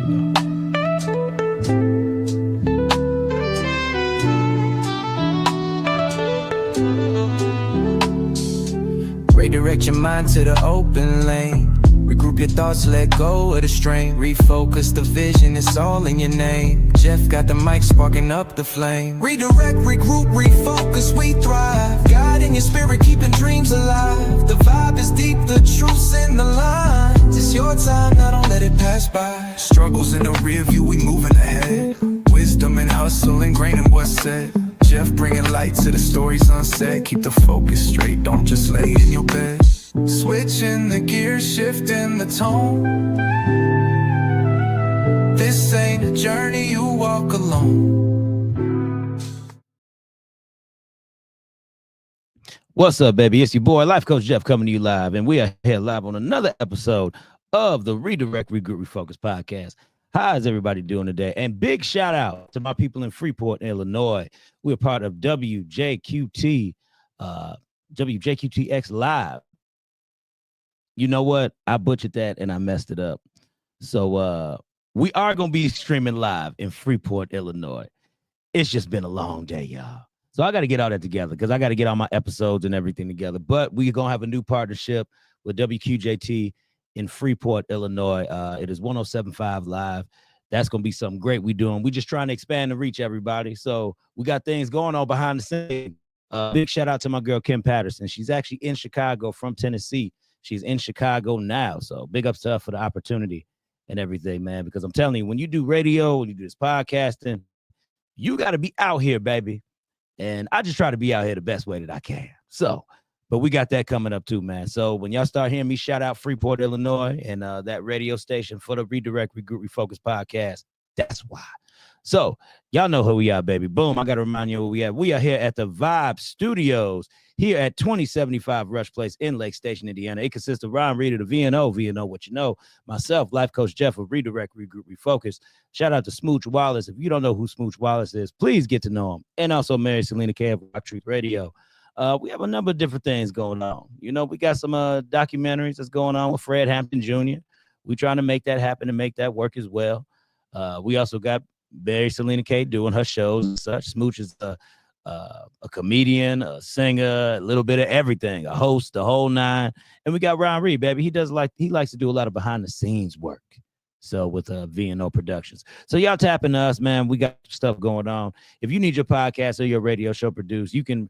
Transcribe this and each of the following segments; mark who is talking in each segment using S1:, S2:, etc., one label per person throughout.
S1: Here we go. Redirect your mind to the open lane. Regroup your thoughts, let go of the strain. Refocus the vision, it's all in your name. Jeff got the mic sparking up the flame. Redirect, regroup, refocus, we thrive. God in your spirit, keeping dreams alive. The vibe is deep, the truth's in the lines. It's your time, now don't let it pass by. Struggles in the rear view, we moving ahead. Wisdom and hustle, ingrained in what's said. Jeff bringing light to the stories unsaid. Keep the focus straight, don't just lay in your bed. Switching the gears, shifting the tone. This ain't a journey you walk alone. What's up, baby? It's your boy, Life Coach Jeff, coming to you live. And we are here live on another episode of the Redirect, Regroup, Refocus podcast. How is everybody doing today? And big shout out to my people in Freeport, Illinois. We're part of WJQT, WJQTX Live. You know what? I butchered that and I messed it up. So we are going to be streaming live in Freeport, Illinois. It's just been a long day, y'all. So I got to get all that together because I got to get all my episodes and everything together. But we're going to have a new partnership with WQJT in Freeport, Illinois. It is 107.5 live. That's going to be something great we're doing. We're just trying to expand and reach everybody. So we got things going on behind the scenes. Big shout out to my girl, Kim Patterson. She's actually in Chicago from Tennessee. She's in Chicago now. So big ups to her for the opportunity and everything, man, because I'm telling you, when you do radio, when you do this podcasting, you got to be out here, baby. And I just try to be out here the best way that I can. So, but we got that coming up too, man. So when y'all start hearing me shout out Freeport, Illinois, and that radio station for the Redirect, Regroup, Refocus podcast, that's why. So y'all know who we are, baby. Boom. I got to remind you who we are. We are here at the Vibe Studios here at 2075 Rush Place in Lake Station, Indiana. It consists of Ryan Reed of the VNO, what you know, myself, Life Coach Jeff of Redirect, Regroup, Refocus. Shout out to Smooch Wallace. If you don't know who Smooch Wallace is, please get to know him. And also Mary Selena K of Rock Truth Radio. We have a number of different things going on. You know, we got some documentaries that's going on with Fred Hampton Jr. We're trying to make that happen and make that work as well. We also got Mary Selena K doing her shows and such. Smooch is a comedian, a singer, a little bit of everything, a host, the whole nine. And we got Ryan Reed, baby. He likes to do a lot of behind the scenes work. So with VNO Productions. So y'all tapping us, man. We got stuff going on. If you need your podcast or your radio show produced, you can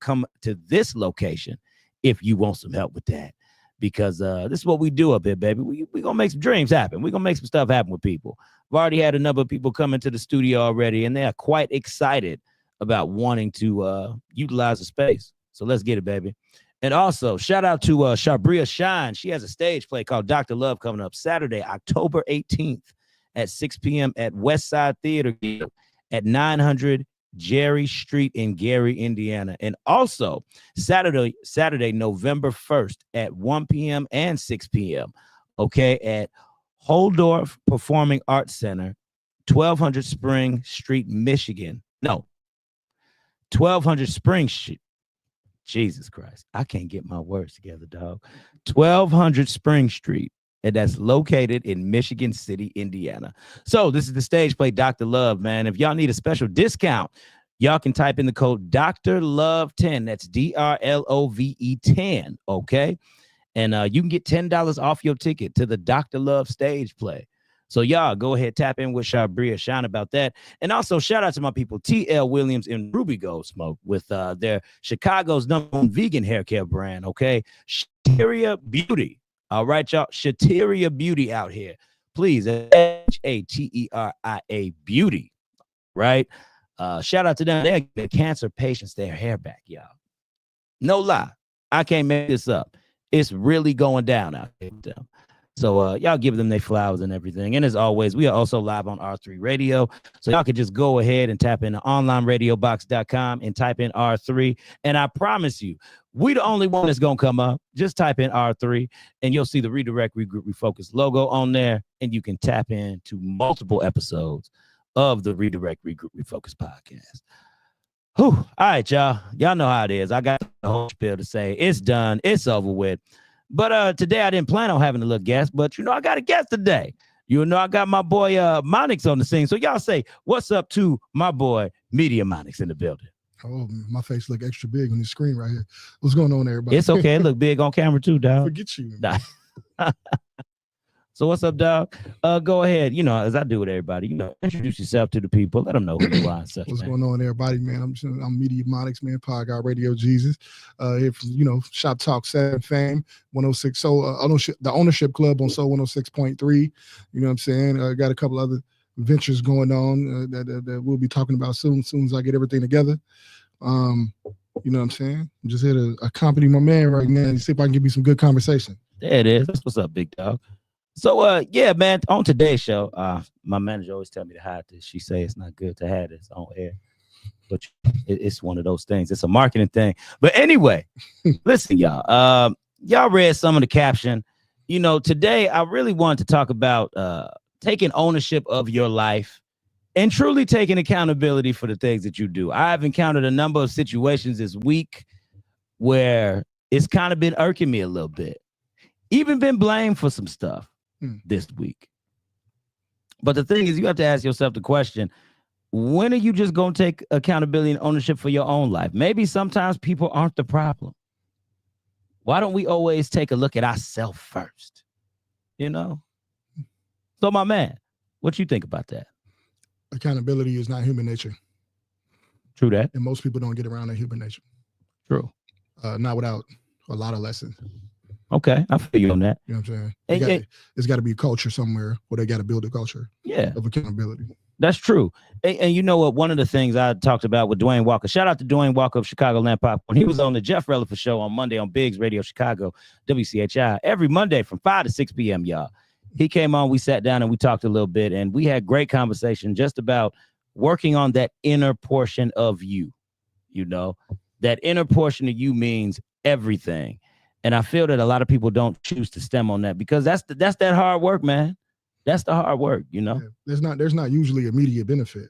S1: come to this location if you want some help with that. Because this is what we do up here, baby. We're going to make some dreams happen. We're going to make some stuff happen with people. I've already had a number of people come into the studio already, and they are quite excited about wanting to utilize the space. So let's get it, baby. And also, shout out to Shabria Shine. She has a stage play called Dr. Love coming up Saturday, October 18th at 6 p.m. at Westside Theater at 900 Jerry Street in Gary, Indiana. And also, Saturday, November 1st at 1 p.m. and 6 p.m., okay, at Holdorf Performing Arts Center, 1200 Spring Street, Michigan. No, 1200 Spring Street. Jesus Christ. I can't get my words together, dog. 1200 Spring Street. And that's located in Michigan City, Indiana. So this is the stage play, Dr. Love, man. If y'all need a special discount, y'all can type in the code Dr. Love 10. That's DRLOVE 10. Okay. And you can get $10 off your ticket to the Dr. Love stage play. So y'all go ahead, tap in with Shabria Shine about that. And also shout out to my people, TL Williams and Ruby Gold Smoke with their Chicago's #1 vegan hair care brand. Okay. Shateria Beauty. All right, y'all. Shateria Beauty out here. Please. Hateria Beauty. Right. Shout out to them. They're giving cancer patients their hair back, y'all. No lie. I can't make this up. It's really going down out here with them. So y'all give them their flowers and everything. And as always, we are also live on R3 Radio. So y'all can just go ahead and tap into onlineradiobox.com and type in R3. And I promise you, we the only one that's going to come up. Just type in R3 and you'll see the Redirect, Regroup, Refocus logo on there. And you can tap into multiple episodes of the Redirect, Regroup, Refocus podcast. Whew. All right, y'all. Y'all know how it is. I got the whole spiel to say. It's done. It's over with. But today I didn't plan on having a little guest, but, you know, I got a guest today. You know, I got my boy Monix on the scene. So y'all say, what's up to my boy Media Monix in the building?
S2: Oh, my face look extra big on the screen right here. What's going on, everybody?
S1: It's okay. It look big on camera too, dog.
S2: Forget you.
S1: Nah. So what's up, dog? Go ahead. You know, as I do with everybody, you know, introduce yourself to the people. Let them know who you are and such.
S2: What's
S1: man.
S2: going on, everybody, man? I'm Media Monix, man. Podcast Radio Jesus. Here from Shop Talk 7 Fame 106. So the ownership club on Soul 106.3. You know what I'm saying? Got a couple other ventures going on that we'll be talking about soon as I get everything together. You know what I'm saying? I'm just here to accompany my man right now and see if I can give you some good conversation.
S1: There it is. That's what's up, big dog. So yeah, man, on today's show, my manager always tell me to hide this. She say it's not good to have this on air, but it's one of those things. It's a marketing thing. But anyway, listen, y'all. Y'all read some of the caption. You know, today I really wanted to talk about taking ownership of your life and truly taking accountability for the things that you do. I've encountered a number of situations this week where it's kind of been irking me a little bit. Even been blamed for some stuff this week. But the thing is, you have to ask yourself the question, when are you just going to take accountability and ownership for your own life? Maybe sometimes people aren't the problem. Why don't we always take a look at ourselves first? You know? So my man, what you think about that?
S2: Accountability is not human nature.
S1: True that.
S2: And most people don't get around that human nature.
S1: True.
S2: Not without a lot of lessons.
S1: Okay, I feel you on that.
S2: You know what I'm saying? There's got to be a culture somewhere where they got to build a culture of accountability.
S1: That's true. And you know what? One of the things I talked about with Dwayne Walker, shout out to Dwayne Walker of Chicago Land Popcorn. He was on the Jeff Relaford show on Monday on Biggs Radio Chicago, WCHI, every Monday from 5 to 6 p.m., y'all. He came on, we sat down and we talked a little bit, and we had great conversation just about working on that inner portion of you. You know, that inner portion of you means everything. And I feel that a lot of people don't choose to stem on that because that's that hard work, man. That's the hard work, you know.
S2: Yeah, there's not usually immediate benefit.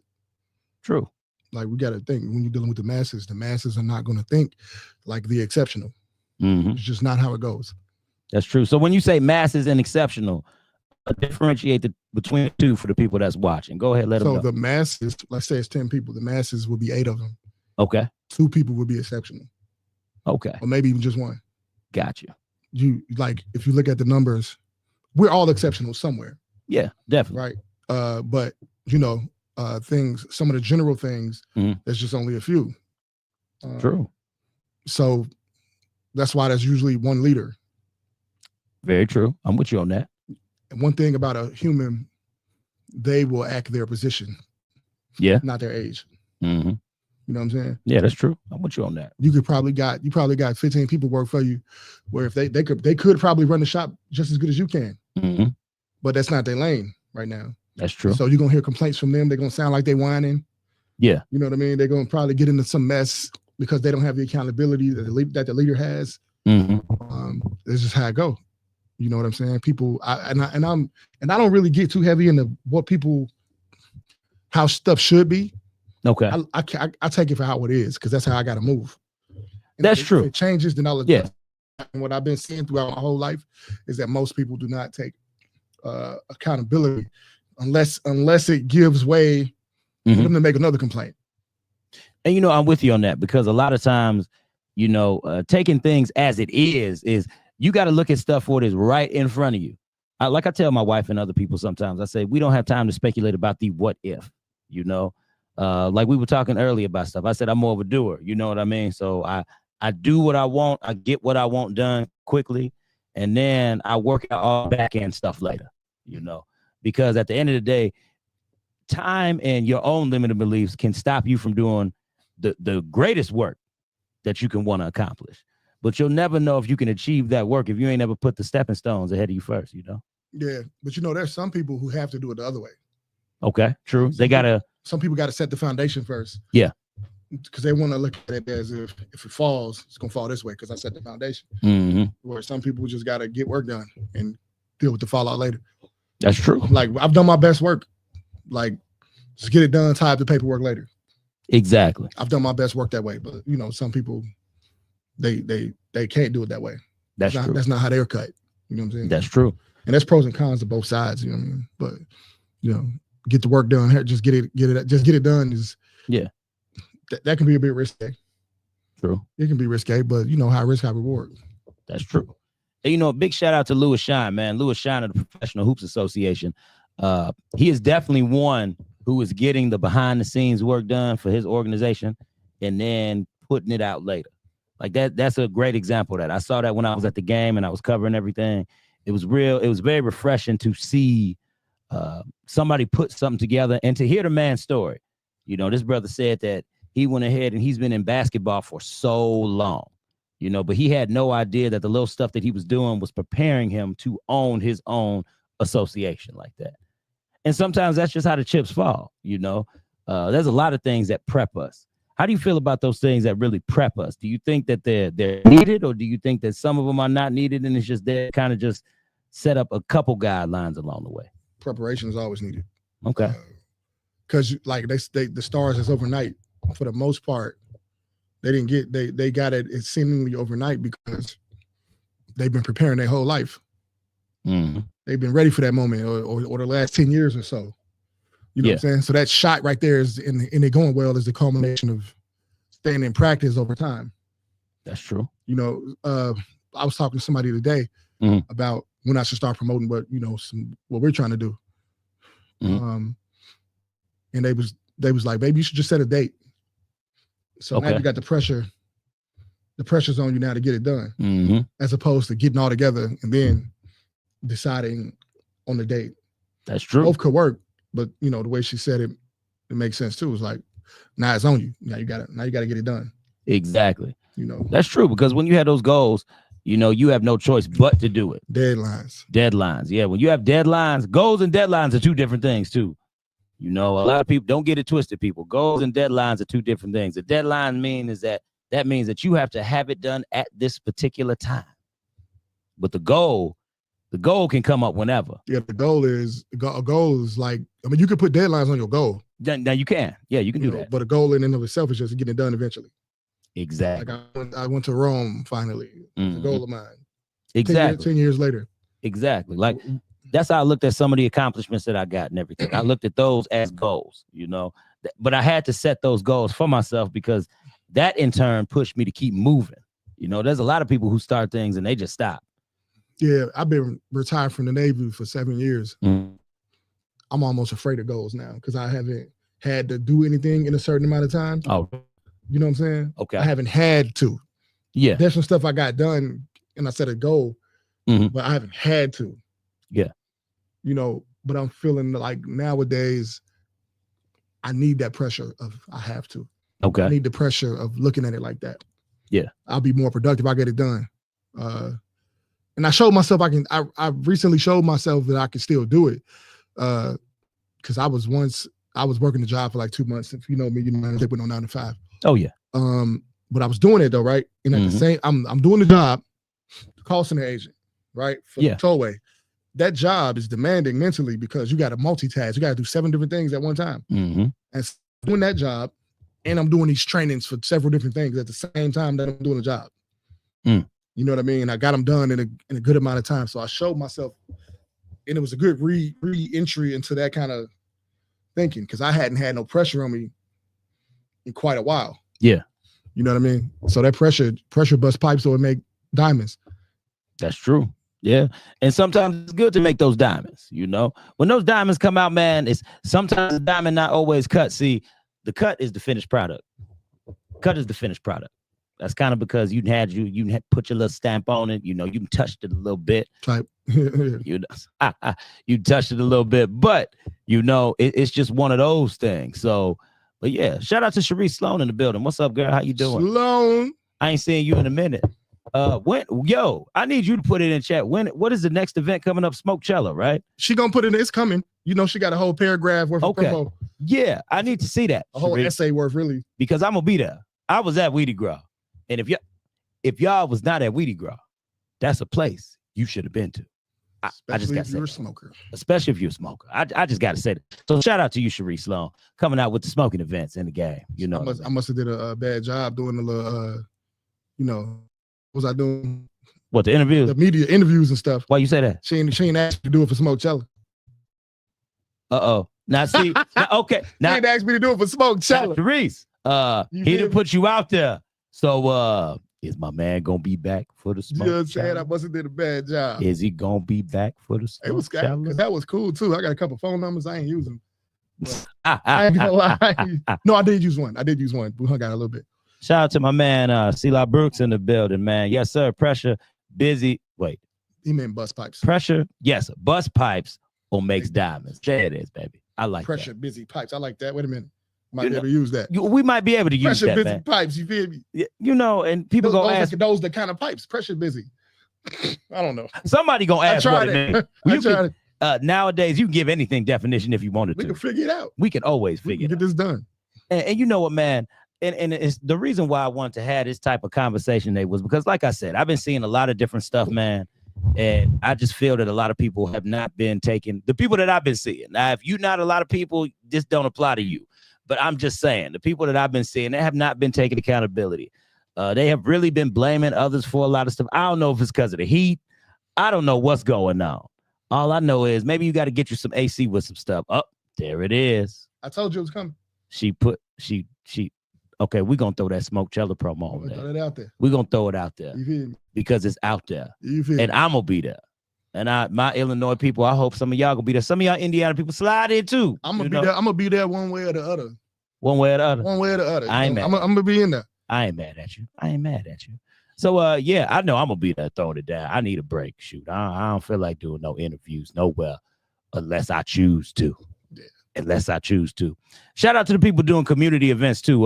S1: True.
S2: Like we got to think when you're dealing with the masses are not going to think like the exceptional.
S1: Mm-hmm.
S2: It's just not how it goes.
S1: That's true. So when you say masses and exceptional, differentiate between the two for the people that's watching. Go ahead, let them know.
S2: So the masses, let's say it's 10 people. The masses will be 8 of them.
S1: Okay.
S2: 2 people will be exceptional.
S1: Okay.
S2: Or maybe even just 1.
S1: Gotcha.
S2: You like if you look at the numbers, we're all exceptional somewhere.
S1: Yeah, definitely.
S2: Right. But things, some of the general things, there's just only a few.
S1: True.
S2: So that's why there's usually 1 leader.
S1: Very true. I'm with you on that.
S2: And one thing about a human, they will act their position.
S1: Yeah.
S2: Not their age.
S1: Mm-hmm.
S2: You know what I'm saying?
S1: Yeah, that's true. I'm with you on that.
S2: You probably got 15 people work for you, where if they could probably run the shop just as good as you can.
S1: Mm-hmm.
S2: But that's not their lane right now.
S1: That's true.
S2: So you're gonna hear complaints from them. They're gonna sound like they whining.
S1: Yeah.
S2: You know what I mean? They're gonna probably get into some mess because they don't have the accountability that the leader has.
S1: Mm-hmm.
S2: This is how it go. You know what I'm saying? People, I don't really get too heavy into how stuff should be.
S1: Okay.
S2: I take it for how it is because that's how I got to move. And
S1: that's true.
S2: If it changes, then I'll adjust. Yeah. And what I've been seeing throughout my whole life is that most people do not take accountability unless it gives way for them to make another complaint.
S1: And you know, I'm with you on that because a lot of times, you know, taking things as it is you got to look at stuff for what is right in front of you. Like I tell my wife and other people sometimes, I say we don't have time to speculate about the what if. You know. Like we were talking earlier about stuff. I said I'm more of a doer. You know what I mean? So I do what I want. I get what I want done quickly, and then I work out all back end stuff later. You know, because at the end of the day, time and your own limited beliefs can stop you from doing the greatest work that you can want to accomplish. But you'll never know if you can achieve that work if you ain't ever put the stepping stones ahead of you first. You know? Yeah,
S2: but you know, there's some people who have to do it the other way.
S1: Okay, true.
S2: Some people got to set the foundation first.
S1: Yeah.
S2: Because they want to look at it as if it falls, it's going to fall this way because I set the foundation.
S1: Mm-hmm.
S2: Where some people just got to get work done and deal with the fallout later.
S1: That's true.
S2: Like, I've done my best work. Like, just get it done, tie up the paperwork later.
S1: Exactly.
S2: I've done my best work that way. But, you know, some people, they can't do it that way.
S1: That's true.
S2: That's not how they're cut. You know what I'm saying?
S1: That's true.
S2: And there's pros and cons to both sides, you know what I mean? But get the work done. Just get it done is that can be a bit risky.
S1: True.
S2: It can be risky, but high risk, high reward.
S1: That's true. And a big shout out to Louis Shine, man. Louis Shine of the Professional Hoops Association. He is definitely one who is getting the behind the scenes work done for his organization and then putting it out later. Like that's a great example of that. I saw that when I was at the game and I was covering everything. It was very refreshing to see somebody put something together and to hear the man's story. This brother said that he went ahead and he's been in basketball for so long, but he had no idea that the little stuff that he was doing was preparing him to own his own association like that. And sometimes that's just how the chips fall. There's a lot of things that prep us. How do you feel about those things that really prep us? Do you think that they're needed, or do you think that some of them are not needed and it's just they kind of just set up a couple guidelines along the way?
S2: Preparation is always needed.
S1: Okay.
S2: Because like the stars is overnight for the most part. They got it seemingly overnight because they've been preparing their whole life.
S1: Mm-hmm.
S2: They've been ready for that moment or the last 10 years or so. You know what I'm saying? So that shot right there is and it going well is the culmination of staying in practice over time.
S1: That's true.
S2: I was talking to somebody today about when I should start promoting what we're trying to do.
S1: Mm-hmm.
S2: And they was like, baby, you should just set a date. So now you got the pressure. The pressure's on you now to get it done, as opposed to getting all together and then deciding on the date.
S1: That's true.
S2: Both could work, but the way she said it, it makes sense too. It's like, now it's on you. Now you gotta get it done.
S1: Exactly. That's true, because when you have those goals, you have no choice but to do it.
S2: Deadlines.
S1: Yeah. When you have deadlines, goals and deadlines are two different things too. A lot of people don't get it twisted, people. Goals and deadlines are two different things. The deadline means that you have to have it done at this particular time. But the goal can come up whenever.
S2: Yeah, a goal is like, you can put deadlines on your goal.
S1: Now you can. Yeah, you can do that.
S2: But a goal in and of itself is just getting it done eventually.
S1: Exactly.
S2: Like I went to Rome finally. It's a goal of mine.
S1: Exactly.
S2: 10 years later.
S1: Exactly. Like that's how I looked at some of the accomplishments that I got and everything. I looked at those as goals, but I had to set those goals for myself because that in turn pushed me to keep moving. There's a lot of people who start things and they just stop.
S2: Yeah, I've been retired from the Navy for 7 years. I'm almost afraid of goals now because I haven't had to do anything in a certain amount of time.
S1: Oh,
S2: you know what I'm saying?
S1: Okay.
S2: I haven't had to.
S1: Yeah.
S2: There's some stuff I got done and I set a goal, but I haven't had to.
S1: Yeah.
S2: But I'm feeling like nowadays I need that pressure of I have to.
S1: Okay.
S2: I need the pressure of looking at it like that.
S1: Yeah.
S2: I'll be more productive. I get it done. And I showed myself I recently showed myself that I can still do it. Because I was working the job for like 2 months. If you know me, they went on 9 to 5.
S1: Oh yeah.
S2: But I was doing it though, right? And at the same, I'm doing the job, call center agent, right? For the tollway. That job is demanding mentally because you got to multitask. You got to do 7 different things at one time. And doing that job, and I'm doing these trainings for several different things at the same time that I'm doing the job. You know what I mean? I got them done in a good amount of time. So I showed myself, and it was a good re-entry into that kind of thinking because I hadn't had no pressure on me in quite a while.
S1: Yeah.
S2: You know what I mean? So that pressure bust pipes so it make diamonds.
S1: That's true. Yeah. And sometimes it's good to make those diamonds, When those diamonds come out, man, it's sometimes the diamond not always cut. See, the cut is the finished product. Cut is the finished product. That's kind of because you had put your little stamp on it. You touched it a little bit.
S2: Type.
S1: You touched it a little bit, but it's just one of those things. So, but yeah, shout out to Cherie Sloan in the building. What's up, girl? How you doing?
S2: Sloan.
S1: I ain't seeing you in a minute. I need you to put it in chat. What is the next event coming up? Smokecello, right?
S2: She gonna put it in. It's coming. She got a whole paragraph worth of promo.
S1: Yeah, I need to see that.
S2: A whole essay worth, really.
S1: Because I'm gonna be there. I was at Weedy Grow. And if y'all was not at Weedy Grow, that's a place you should have been to. I just got to say,
S2: you're a smoker.
S1: Especially if you're a smoker. I just got to say that. So shout out to you, Cherie Sloan, coming out with the smoking events in the game.
S2: I must have did a bad job doing the little, what was I doing?
S1: What, the interviews?
S2: The media interviews and stuff.
S1: Why you say that?
S2: She ain't asked me to do it for Smokeella.
S1: Now see, okay.
S2: Now, she ain't asked me to do it for Smokeella.
S1: Reese, he didn't put you out there. So is my man gonna be back for the smoke?
S2: You know what I'm saying? I must have did a bad job.
S1: Is he gonna be back for the smoke?
S2: It was because that was cool too. I got a couple phone numbers. I ain't using them. I ain't gonna lie. No, I did use one. We hung out a little bit.
S1: Shout out to my man C-Law Brooks in the building, man. Yes, sir. Pressure, busy. Wait.
S2: He meant bus pipes.
S1: Pressure, yes. Bus pipes or makes diamonds. There it is, baby. I like
S2: pressure,
S1: that.
S2: busy pipes. I like that. Wait a minute. Might be able to use that.
S1: We might be able to use
S2: pressure,
S1: that,
S2: busy
S1: man.
S2: pipes. You feel me?
S1: You know, and people gonna ask.
S2: Those the kind of pipes. Pressure, busy. I don't know.
S1: Somebody gonna ask what it means. Nowadays, you can give anything definition if you wanted to.
S2: We can figure it out.
S1: We can always figure it out.
S2: Get this done.
S1: And you know what, man? And it's the reason why I wanted to have this type of conversation today was because, like I said, I've been seeing a lot of different stuff, man. And I just feel that a lot of people have not been taking the people that I've been seeing. Now, if you're not a lot of people, this don't apply to you. But I'm just saying, the people that I've been seeing, they have not been taking accountability. They have really been blaming others for a lot of stuff. I don't know if it's because of the heat. I don't know what's going on. All I know is maybe you got to get you some AC with some stuff. Oh, there it is.
S2: I told you it was coming.
S1: Okay, we're going to throw that Smokeella promo on there.
S2: Throw it out there.
S1: We're going to throw it out there.
S2: You feel me?
S1: Because it's out there.
S2: You feel
S1: and
S2: me?
S1: I'm going to be there. And my Illinois people, I hope some of y'all going to be there. Some of y'all Indiana people slide in too.
S2: I'm going to be there. I'm going to be there one way or the other.
S1: One way or the other?
S2: One way or the other.
S1: I ain't mad.
S2: I'm going to be in there.
S1: I ain't mad at you. So, yeah, I know I'm going to be there throwing it down. I need a break. Shoot, I don't feel like doing no interviews nowhere unless I choose to. Unless I choose to. Shout out to the people doing community events too.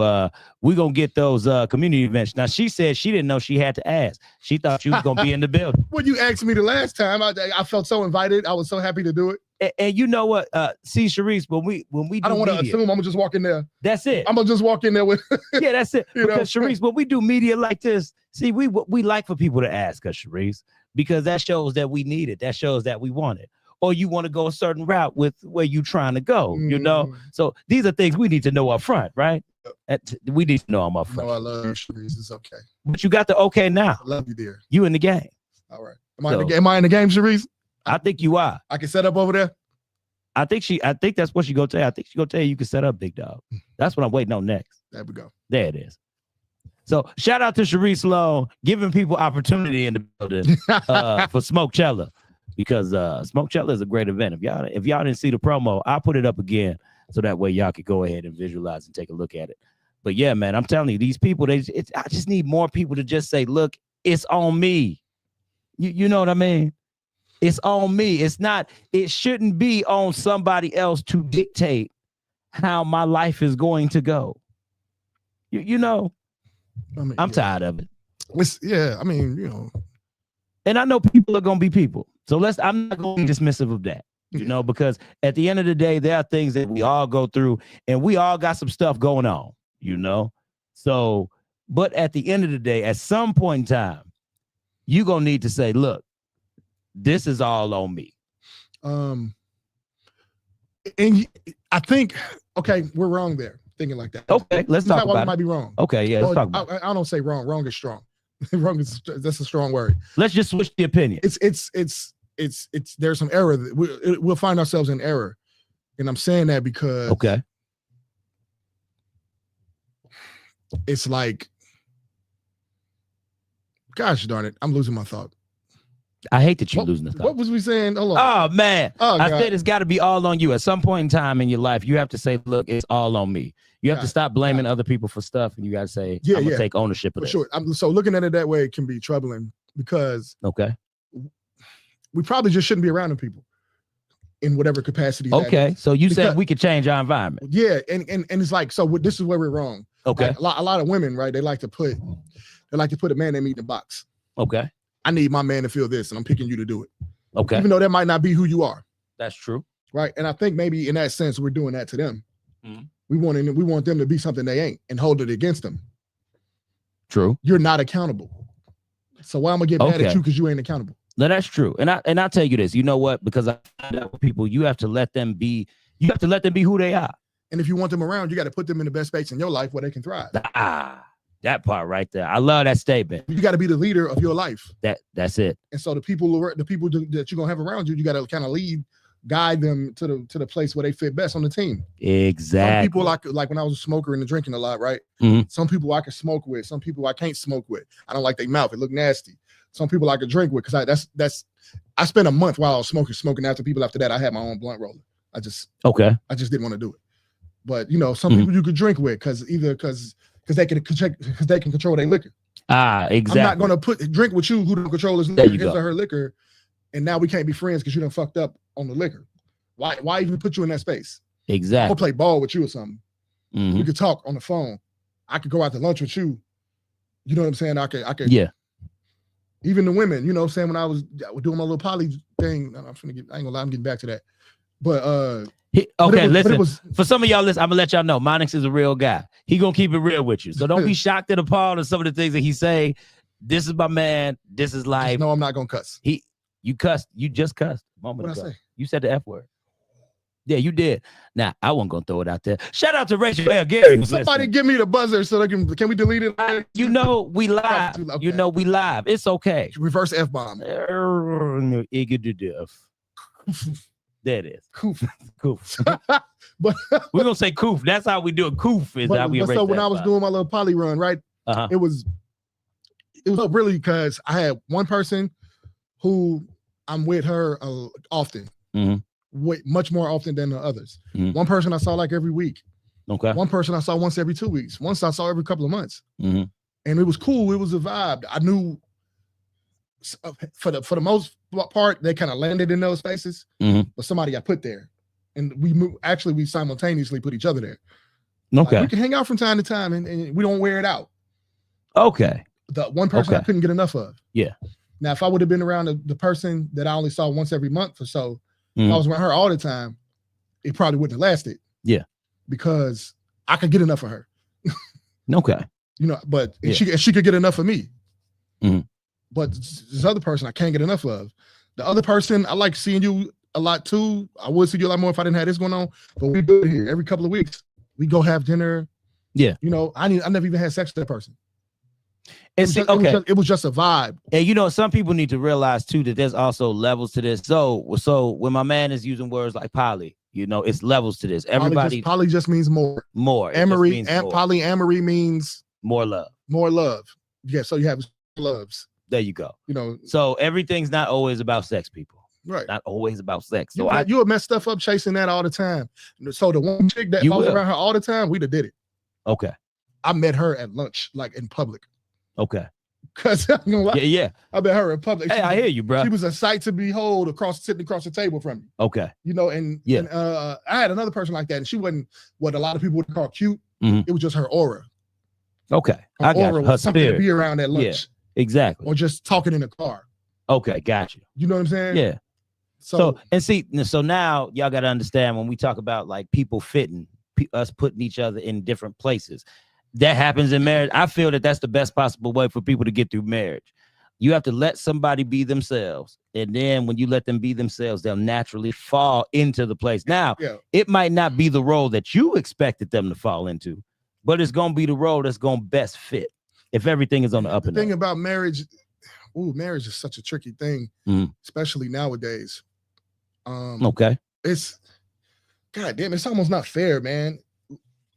S1: We're gonna get those community events. Now she said she didn't know she had to ask. She thought you was gonna be in the building.
S2: When you asked me the last time, I felt so invited. I was so happy to do it.
S1: And you know what? See, Sharice, when we do
S2: I don't want to
S1: media,
S2: assume I'm gonna just walk in there.
S1: That's it.
S2: I'm gonna just walk in there with
S1: yeah, that's it.
S2: You
S1: Because
S2: know?
S1: Sharice, when we do media like this, see, we like for people to ask us, Sharice, because that shows that we need it. That shows that we want it. Or you want to go a certain route with where you're trying to go, you know? So these are things we need to know up front, right? We need to know them up front.
S2: No, I love you, Sharice. It's okay.
S1: But you got the okay now.
S2: I love you, dear.
S1: You in the game.
S2: All right. Am I in the game, Sharice?
S1: I think you are.
S2: I can set up over there?
S1: I think that's what she gonna tell you. I think she gonna tell you can set up, big dog. That's what I'm waiting on next.
S2: There we go.
S1: There it is. So shout out to Sharice Sloan, giving people opportunity in the building for Smokeella. Because Smokeella is a great event. If y'all didn't see the promo, I'll put it up again so that way y'all could go ahead and visualize and take a look at it. But yeah, man, I'm telling you, these people, I just need more people to just say, look, it's on me. You know what I mean? It's on me. It shouldn't be on somebody else to dictate how my life is going to go. You know, I'm tired of it. And I know people are going to be people. So I'm not going to be dismissive of that, you know, because at the end of the day, there are things that we all go through and we all got some stuff going on, you know? So, but at the end of the day, at some point in time, you're going to need to say, look, this is all on me.
S2: And I think, okay, we're wrong there thinking like that.
S1: Okay, let's talk about it.
S2: Might be wrong.
S1: Okay, yeah, let's talk about it.
S2: I don't say wrong. Wrong is strong. That's a strong word.
S1: Let's just switch the opinion.
S2: It's there's some error. We'll find ourselves in error. And I'm saying that because it's like, gosh darn it, I'm losing my thought.
S1: I hate that you're losing the thought.
S2: What was we saying? Hold on.
S1: Oh man. I said it's got to be all on you. At some point in time in your life, you have to say, look, it's all on me. You have to stop blaming other people for stuff, and you got to say, I'm gonna take ownership of it.
S2: Sure. So looking at it that way, it can be troubling because we probably just shouldn't be around them people in whatever capacity.
S1: Okay. So you said we could change our environment.
S2: Yeah. And it's like, so this is where we're wrong.
S1: Okay.
S2: Like a lot of women, right? They like to put a man they meet in a box.
S1: Okay.
S2: I need my man to feel this, and I'm picking you to do it.
S1: Okay.
S2: Even though that might not be who you are.
S1: That's true.
S2: Right. And I think maybe in that sense, we're doing that to them.
S1: Mm-hmm.
S2: We want them to be something they ain't and hold it against them.
S1: True.
S2: You're not accountable. So why am I gonna get mad at you because you ain't accountable?
S1: No, that's true. And I'll tell you this. You know what? Because I find out with people, you have to let them be who they are.
S2: And if you want them around, you got to put them in the best space in your life where they can thrive.
S1: That part right there. I love that statement.
S2: You got to be the leader of your life.
S1: That's it.
S2: And so the people that you're gonna have around you, you got to kind of guide them to the place where they fit best on the team.
S1: Exactly.
S2: Some people like when I was a smoker and drinking a lot, right?
S1: Mhm.
S2: Some people I can smoke with. Some people I can't smoke with. I don't like their mouth. It look nasty. Some people I could drink with because I spent a month while I was smoking after people. After that, I had my own blunt roller. I just didn't want to do it. But some people you could drink with because they can control their liquor.
S1: Exactly.
S2: I'm not gonna drink with you who don't control his or her liquor, and now we can't be friends because you done fucked up on the liquor. Why even put you in that space?
S1: Exactly.
S2: I'll play ball with you or something.
S1: Mm-hmm.
S2: We could talk on the phone. I could go out to lunch with you. You know what I'm saying? I could.
S1: Yeah.
S2: Even the women, you know what I'm saying? When I was doing my little poly thing, I ain't gonna lie, I'm getting back to that. But
S1: listen. For some of y'all, listen, I'm gonna let y'all know Monix is a real guy. He gonna keep it real with you. So don't be shocked and appalled at some of the things that he say. This is my man. This is life.
S2: No, I'm not gonna cuss.
S1: You cussed. You just cussed. What
S2: I say?
S1: You said the F word. Yeah, you did. Now I wasn't gonna throw it out there. Shout out to Rachel L. Gary.
S2: Somebody give me the buzzer so they can we delete it?
S1: We live.
S2: Okay.
S1: We live. It's okay.
S2: Reverse F-bomb.
S1: There it is.
S2: Coof.
S1: Coof.
S2: But
S1: we're gonna say coof. That's how we do it. Coof is how we.
S2: So when I was doing my little poly run, right? It was really because I had one person who I'm with her often.
S1: Mm-hmm.
S2: Much more often than the others.
S1: Mm-hmm.
S2: One person I saw like every week.
S1: Okay.
S2: One person I saw once every 2 weeks. Once I saw every couple of months.
S1: Mm-hmm.
S2: And it was cool. It was a vibe. I knew for the most part they kind of landed in those spaces, but somebody got put there, and we simultaneously put each other there.
S1: Okay.
S2: We can hang out from time to time, and we don't wear it out.
S1: Okay.
S2: The one person I couldn't get enough of.
S1: Yeah.
S2: Now, if I would have been around the person that I only saw once every month or so, if I was around her all the time, it probably wouldn't have lasted.
S1: Yeah.
S2: Because I could get enough of her.
S1: Okay.
S2: But she could get enough of me.
S1: Mm-hmm.
S2: But this other person I can't get enough of. The other person, I like seeing you a lot too. I would see you a lot more if I didn't have this going on. But we do it here every couple of weeks. We go have dinner.
S1: Yeah.
S2: I never even had sex with that person.
S1: It
S2: was just a vibe.
S1: And some people need to realize too that there's also levels to this. So when my man is using words like poly, it's levels to this. Everybody
S2: poly just means more.
S1: More.
S2: Polyamory means
S1: more love.
S2: More love. Yeah. So you have loves.
S1: There you go.
S2: You know,
S1: so everything's not always about sex, people.
S2: Right.
S1: Not always about sex. So
S2: you would mess stuff up chasing that all the time. So the one chick that follows around her all the time, we'd have did it.
S1: Okay.
S2: I met her at lunch, like in public.
S1: Okay.
S2: Cause
S1: yeah.
S2: I met her in public.
S1: Hey, I hear you, bro.
S2: She was a sight to behold sitting across the table from me.
S1: Okay.
S2: And I had another person like that, and she wasn't what a lot of people would call cute.
S1: Mm-hmm.
S2: It was just her aura.
S1: Okay.
S2: Her aura was something to be around at lunch.
S1: Yeah, exactly.
S2: Or just talking in the car.
S1: Okay, got you.
S2: You know what I'm saying?
S1: Yeah. So now y'all got to understand when we talk about like people fitting, us putting each other in different places. That happens in marriage. I feel that that's the best possible way for people to get through marriage. You have to let somebody be themselves. And then when you let them be themselves, they'll naturally fall into the place. Now, It might not be the role that you expected them to fall into, but it's going to be the role that's going to best fit if everything is on the up and up.
S2: The thing about marriage, marriage is such a tricky thing, especially nowadays.
S1: Okay.
S2: It's, God damn, it's almost not fair, man.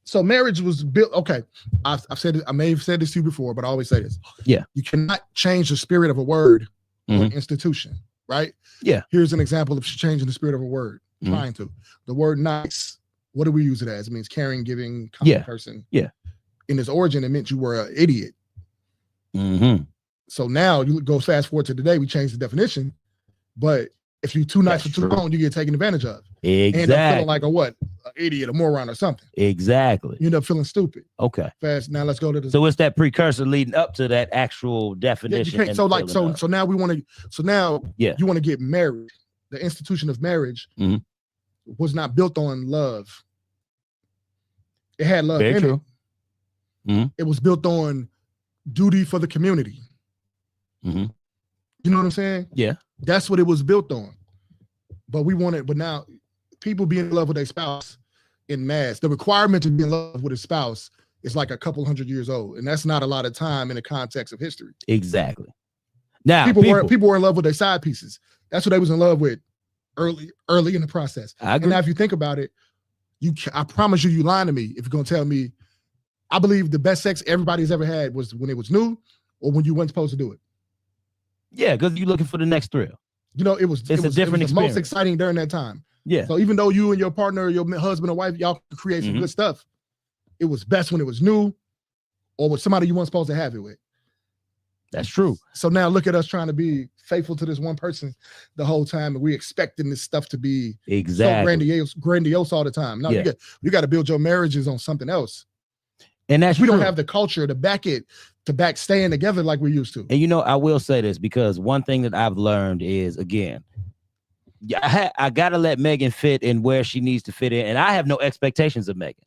S2: So marriage was built. Okay, I've said it. I may have said this to you before, but I always say this.
S1: Yeah,
S2: you cannot change the spirit of a word or an institution, right?
S1: Yeah.
S2: Here's an example of changing the spirit of a word. Trying to. The word nice. What do we use it as? It means caring, giving, kind person.
S1: Yeah.
S2: In its origin, it meant you were an idiot.
S1: Mm-hmm.
S2: So now you go fast forward to today. We changed the definition, but if you're too nice for too long, you get taken advantage of.
S1: Exactly.
S2: End up feeling like an idiot, a moron, or something.
S1: Exactly.
S2: You end up feeling stupid.
S1: Okay.
S2: Fast. Now let's go to the.
S1: So it's that precursor leading up to that actual definition.
S2: Yeah, so now we want to. So now you want to get married. The institution of marriage was not built on love. It had love in it.
S1: Mm-hmm.
S2: It was built on duty for the community.
S1: Mm-hmm.
S2: You know what I'm saying?
S1: Yeah.
S2: That's what it was built on. But now people be in love with their spouse in mass. The requirement to be in love with a spouse is like a couple hundred years old, and that's not a lot of time in the context of history.
S1: Exactly. Now
S2: people were in love with their side pieces. That's what they was in love with early in the process. And now if you think about it, I promise you lying to me if you're gonna tell me. I believe the best sex everybody's ever had was when it was new or when you weren't supposed to do it.
S1: Yeah, because you're looking for the next thrill.
S2: You know, it was
S1: a different
S2: it was the most exciting during that time.
S1: Yeah.
S2: So even though you and your partner, your husband or wife, y'all could create some good stuff, it was best when it was new or with somebody you weren't supposed to have it with.
S1: That's true.
S2: So now look at us trying to be faithful to this one person the whole time, and we expecting this stuff to be so grandiose all the time. No, you got to build your marriages on something else.
S1: And that's
S2: we don't have the culture to back staying together like we used to.
S1: And you know, I will say this because one thing that I've learned is, again, I gotta let Megan fit in where she needs to fit in, and I have no expectations of Megan,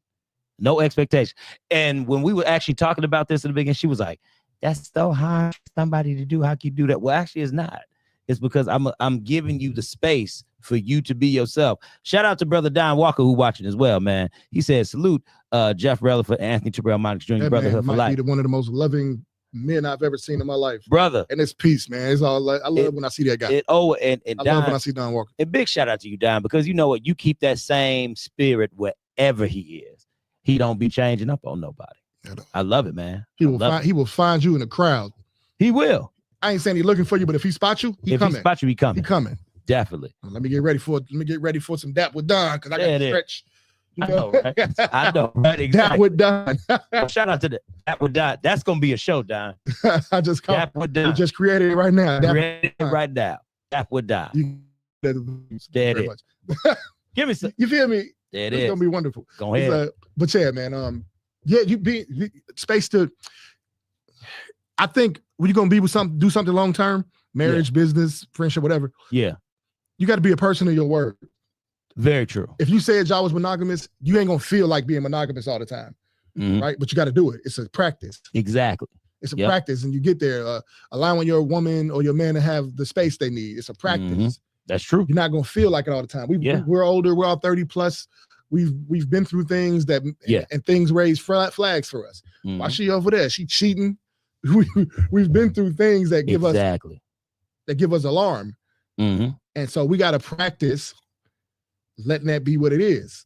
S1: no expectation. And when we were actually talking about this in the beginning, she was like, "That's so hard for somebody to do. How can you do that?" Well, actually, it's not. It's because I'm giving you the space for you to be yourself. Shout out to brother Don Walker who watching as well, man. He said, "Salute Jeff Rutherford, Anthony Terrell Monix Jr.
S2: That
S1: Brotherhood for life."
S2: Be one of the most loving men I've ever seen in my life,
S1: brother.
S2: And it's peace, man. It's all I love when I see that guy.
S1: I love when
S2: I see Don Walker.
S1: A big shout out to you, Don, because you know what, you keep that same spirit wherever he is. He don't be changing up on nobody. I love it, man. He
S2: will find you in the crowd.
S1: He will.
S2: I ain't saying he's looking for you, but if he spots you, he coming.
S1: He coming. Definitely.
S2: Let me get ready for some dap with Don because I got to stretch.
S1: I know, right? I know, right? Exactly.
S2: Dap with Don.
S1: Shout out to the Dap with Don. That's gonna be a show, Don.
S2: I just called.
S1: Dap with Don.
S2: We just created it right now.
S1: Right now. Dap with Don. There it is. Give me some.
S2: You feel me?
S1: There it
S2: is. It's gonna be wonderful.
S1: Go ahead.
S2: But yeah, man. You be space to. I think when you're gonna be with do something long term, marriage, business, friendship, whatever.
S1: Yeah.
S2: You got to be a person of your word.
S1: Very true.
S2: If you said y'all was monogamous, you ain't gonna feel like being monogamous all the time, right? But you got to do it. It's a practice.
S1: Exactly.
S2: It's a practice, and you get there. Allowing your woman or your man to have the space they need. It's a practice.
S1: That's true.
S2: You're not gonna feel like it all the time. We're older. We're all 30 plus. We've been through things and things raise flags for us. Why she over there? She cheating. We've been through things that give us alarm. And so we got to practice letting that be what it is.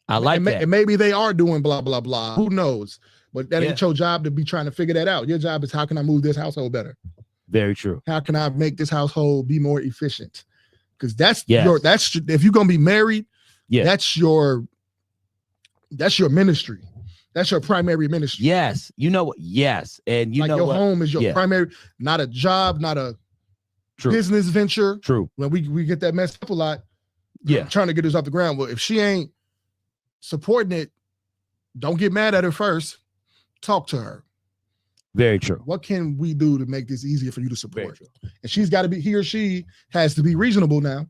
S1: I like that.
S2: And maybe they are doing blah, blah, blah. Who knows? But that ain't your job to be trying to figure that out. Your job is how can I move this household better?
S1: Very true.
S2: How can I make this household be more efficient? Because that's if you're going to be married, that's your ministry. That's your primary ministry.
S1: Yes. You know what? Yes. And you know
S2: your home is your primary, not a job, not a business venture.
S1: True.
S2: When we get that messed up a lot.
S1: Yeah.
S2: Trying to get this off the ground. Well, if she ain't supporting it, don't get mad at her first. Talk to her.
S1: Very true.
S2: What can we do to make this easier for you to support? And she's got to be, he or she has to be reasonable now.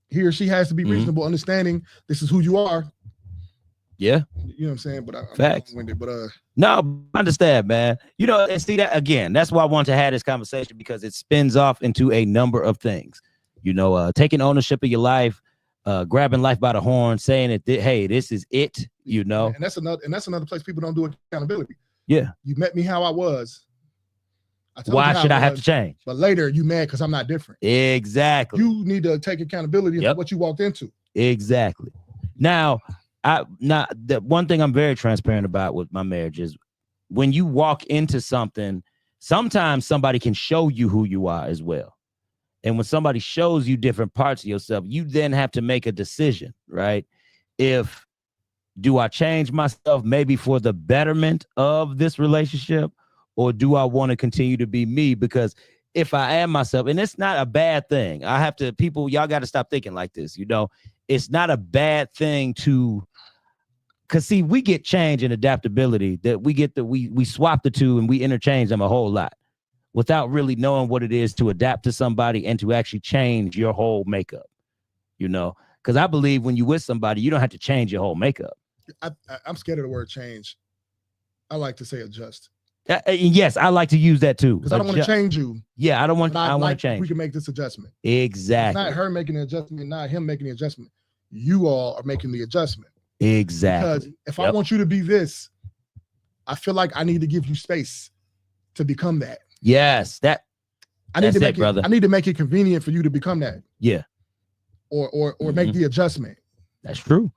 S2: He or she has to be reasonable, understanding this is who you are.
S1: Yeah.
S2: You know what I'm saying? But
S1: facts. No, I understand, man. You know, and see that again, that's why I want to have this conversation because it spins off into a number of things. You know, taking ownership of your life, grabbing life by the horn, saying that, hey, this is it, you know.
S2: And that's another place people don't do accountability.
S1: Yeah.
S2: You met me how I was.
S1: Why should I have to change?
S2: But later you mad because I'm not different.
S1: Exactly.
S2: You need to take accountability for what you walked into.
S1: Exactly. Now, the one thing I'm very transparent about with my marriage is when you walk into something, sometimes somebody can show you who you are as well. And when somebody shows you different parts of yourself, you then have to make a decision, right? Do I change myself maybe for the betterment of this relationship, or do I want to continue to be me? Because if I am myself, and it's not a bad thing, y'all got to stop thinking like this, you know, it's not a bad thing because see, we get change and adaptability that we swap the two and we interchange them a whole lot without really knowing what it is to adapt to somebody and to actually change your whole makeup, you know, because I believe when you're with somebody, you don't have to change your whole makeup.
S2: I'm scared of the word change. I like to say adjust.
S1: Yes, I like to use that too.
S2: Because I don't want to change you.
S1: Yeah, I want to change.
S2: We can make this adjustment.
S1: Exactly.
S2: It's not her making the adjustment, not him making the adjustment. You all are making the adjustment.
S1: Exactly.
S2: Because if I want you to be this, I feel like I need to give you space to become that.
S1: Yes,
S2: I need to make
S1: brother.
S2: I need to make it convenient for you to become that.
S1: Yeah.
S2: Or make the adjustment.
S1: That's true.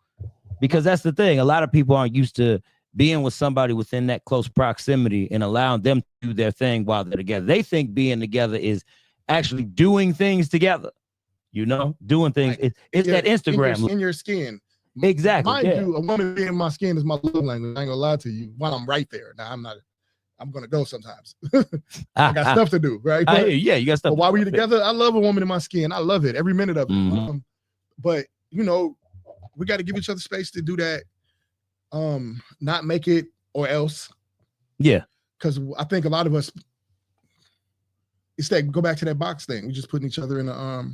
S1: Because that's the thing. A lot of people aren't used to being with somebody within that close proximity and allowing them to do their thing while they're together. They think being together is actually doing things together. You know, doing things. It's that Instagram.
S2: In your skin.
S1: Exactly.
S2: Mind you, a woman being in my skin is my love language. I ain't gonna lie to you. While I'm right there. Now I'm gonna go sometimes. I got stuff to do, right? But,
S1: yeah, you got stuff.
S2: But while we're together, I love a woman in my skin. I love it every minute of it. But you know, we got to give each other space to do that. Not make it or else.
S1: Yeah.
S2: Because I think a lot of us, it's that go back to that box thing. We just putting each other in a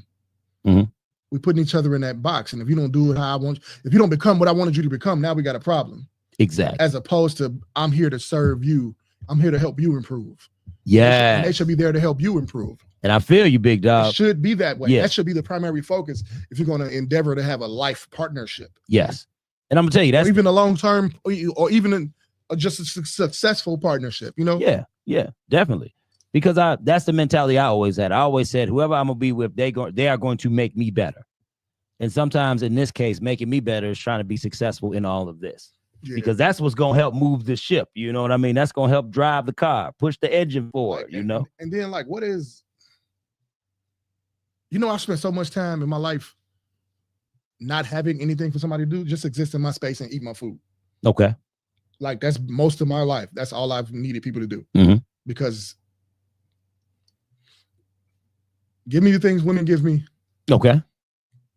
S2: we putting each other in that box. And if you don't do it how I want, if you don't become what I wanted you to become, now we got a problem.
S1: Exactly.
S2: As opposed to I'm here to serve you. I'm here to help you improve.
S1: Yeah.
S2: And they should be there to help you improve.
S1: And I feel you, big dog.
S2: It should be that way.
S1: Yeah.
S2: That should be the primary focus if you're going to endeavor to have a life partnership.
S1: Yes. And I'm gonna tell you, that's
S2: or even a long-term or even just a successful partnership, you know?
S1: Yeah, definitely. Because that's the mentality I always had. I always said, whoever I'm gonna be with, they are going to make me better. And sometimes in this case, making me better is trying to be successful in all of this. Yeah. Because that's what's gonna help move the ship. You know what I mean? That's gonna help drive the car, push the engine forward, you know.
S2: And then like what is, you know, I've spent so much time in my life not having anything for somebody to do, just exist in my space and eat my food.
S1: Okay.
S2: Like that's most of my life. That's all I've needed people to do. Because give me the things women give me.
S1: Okay.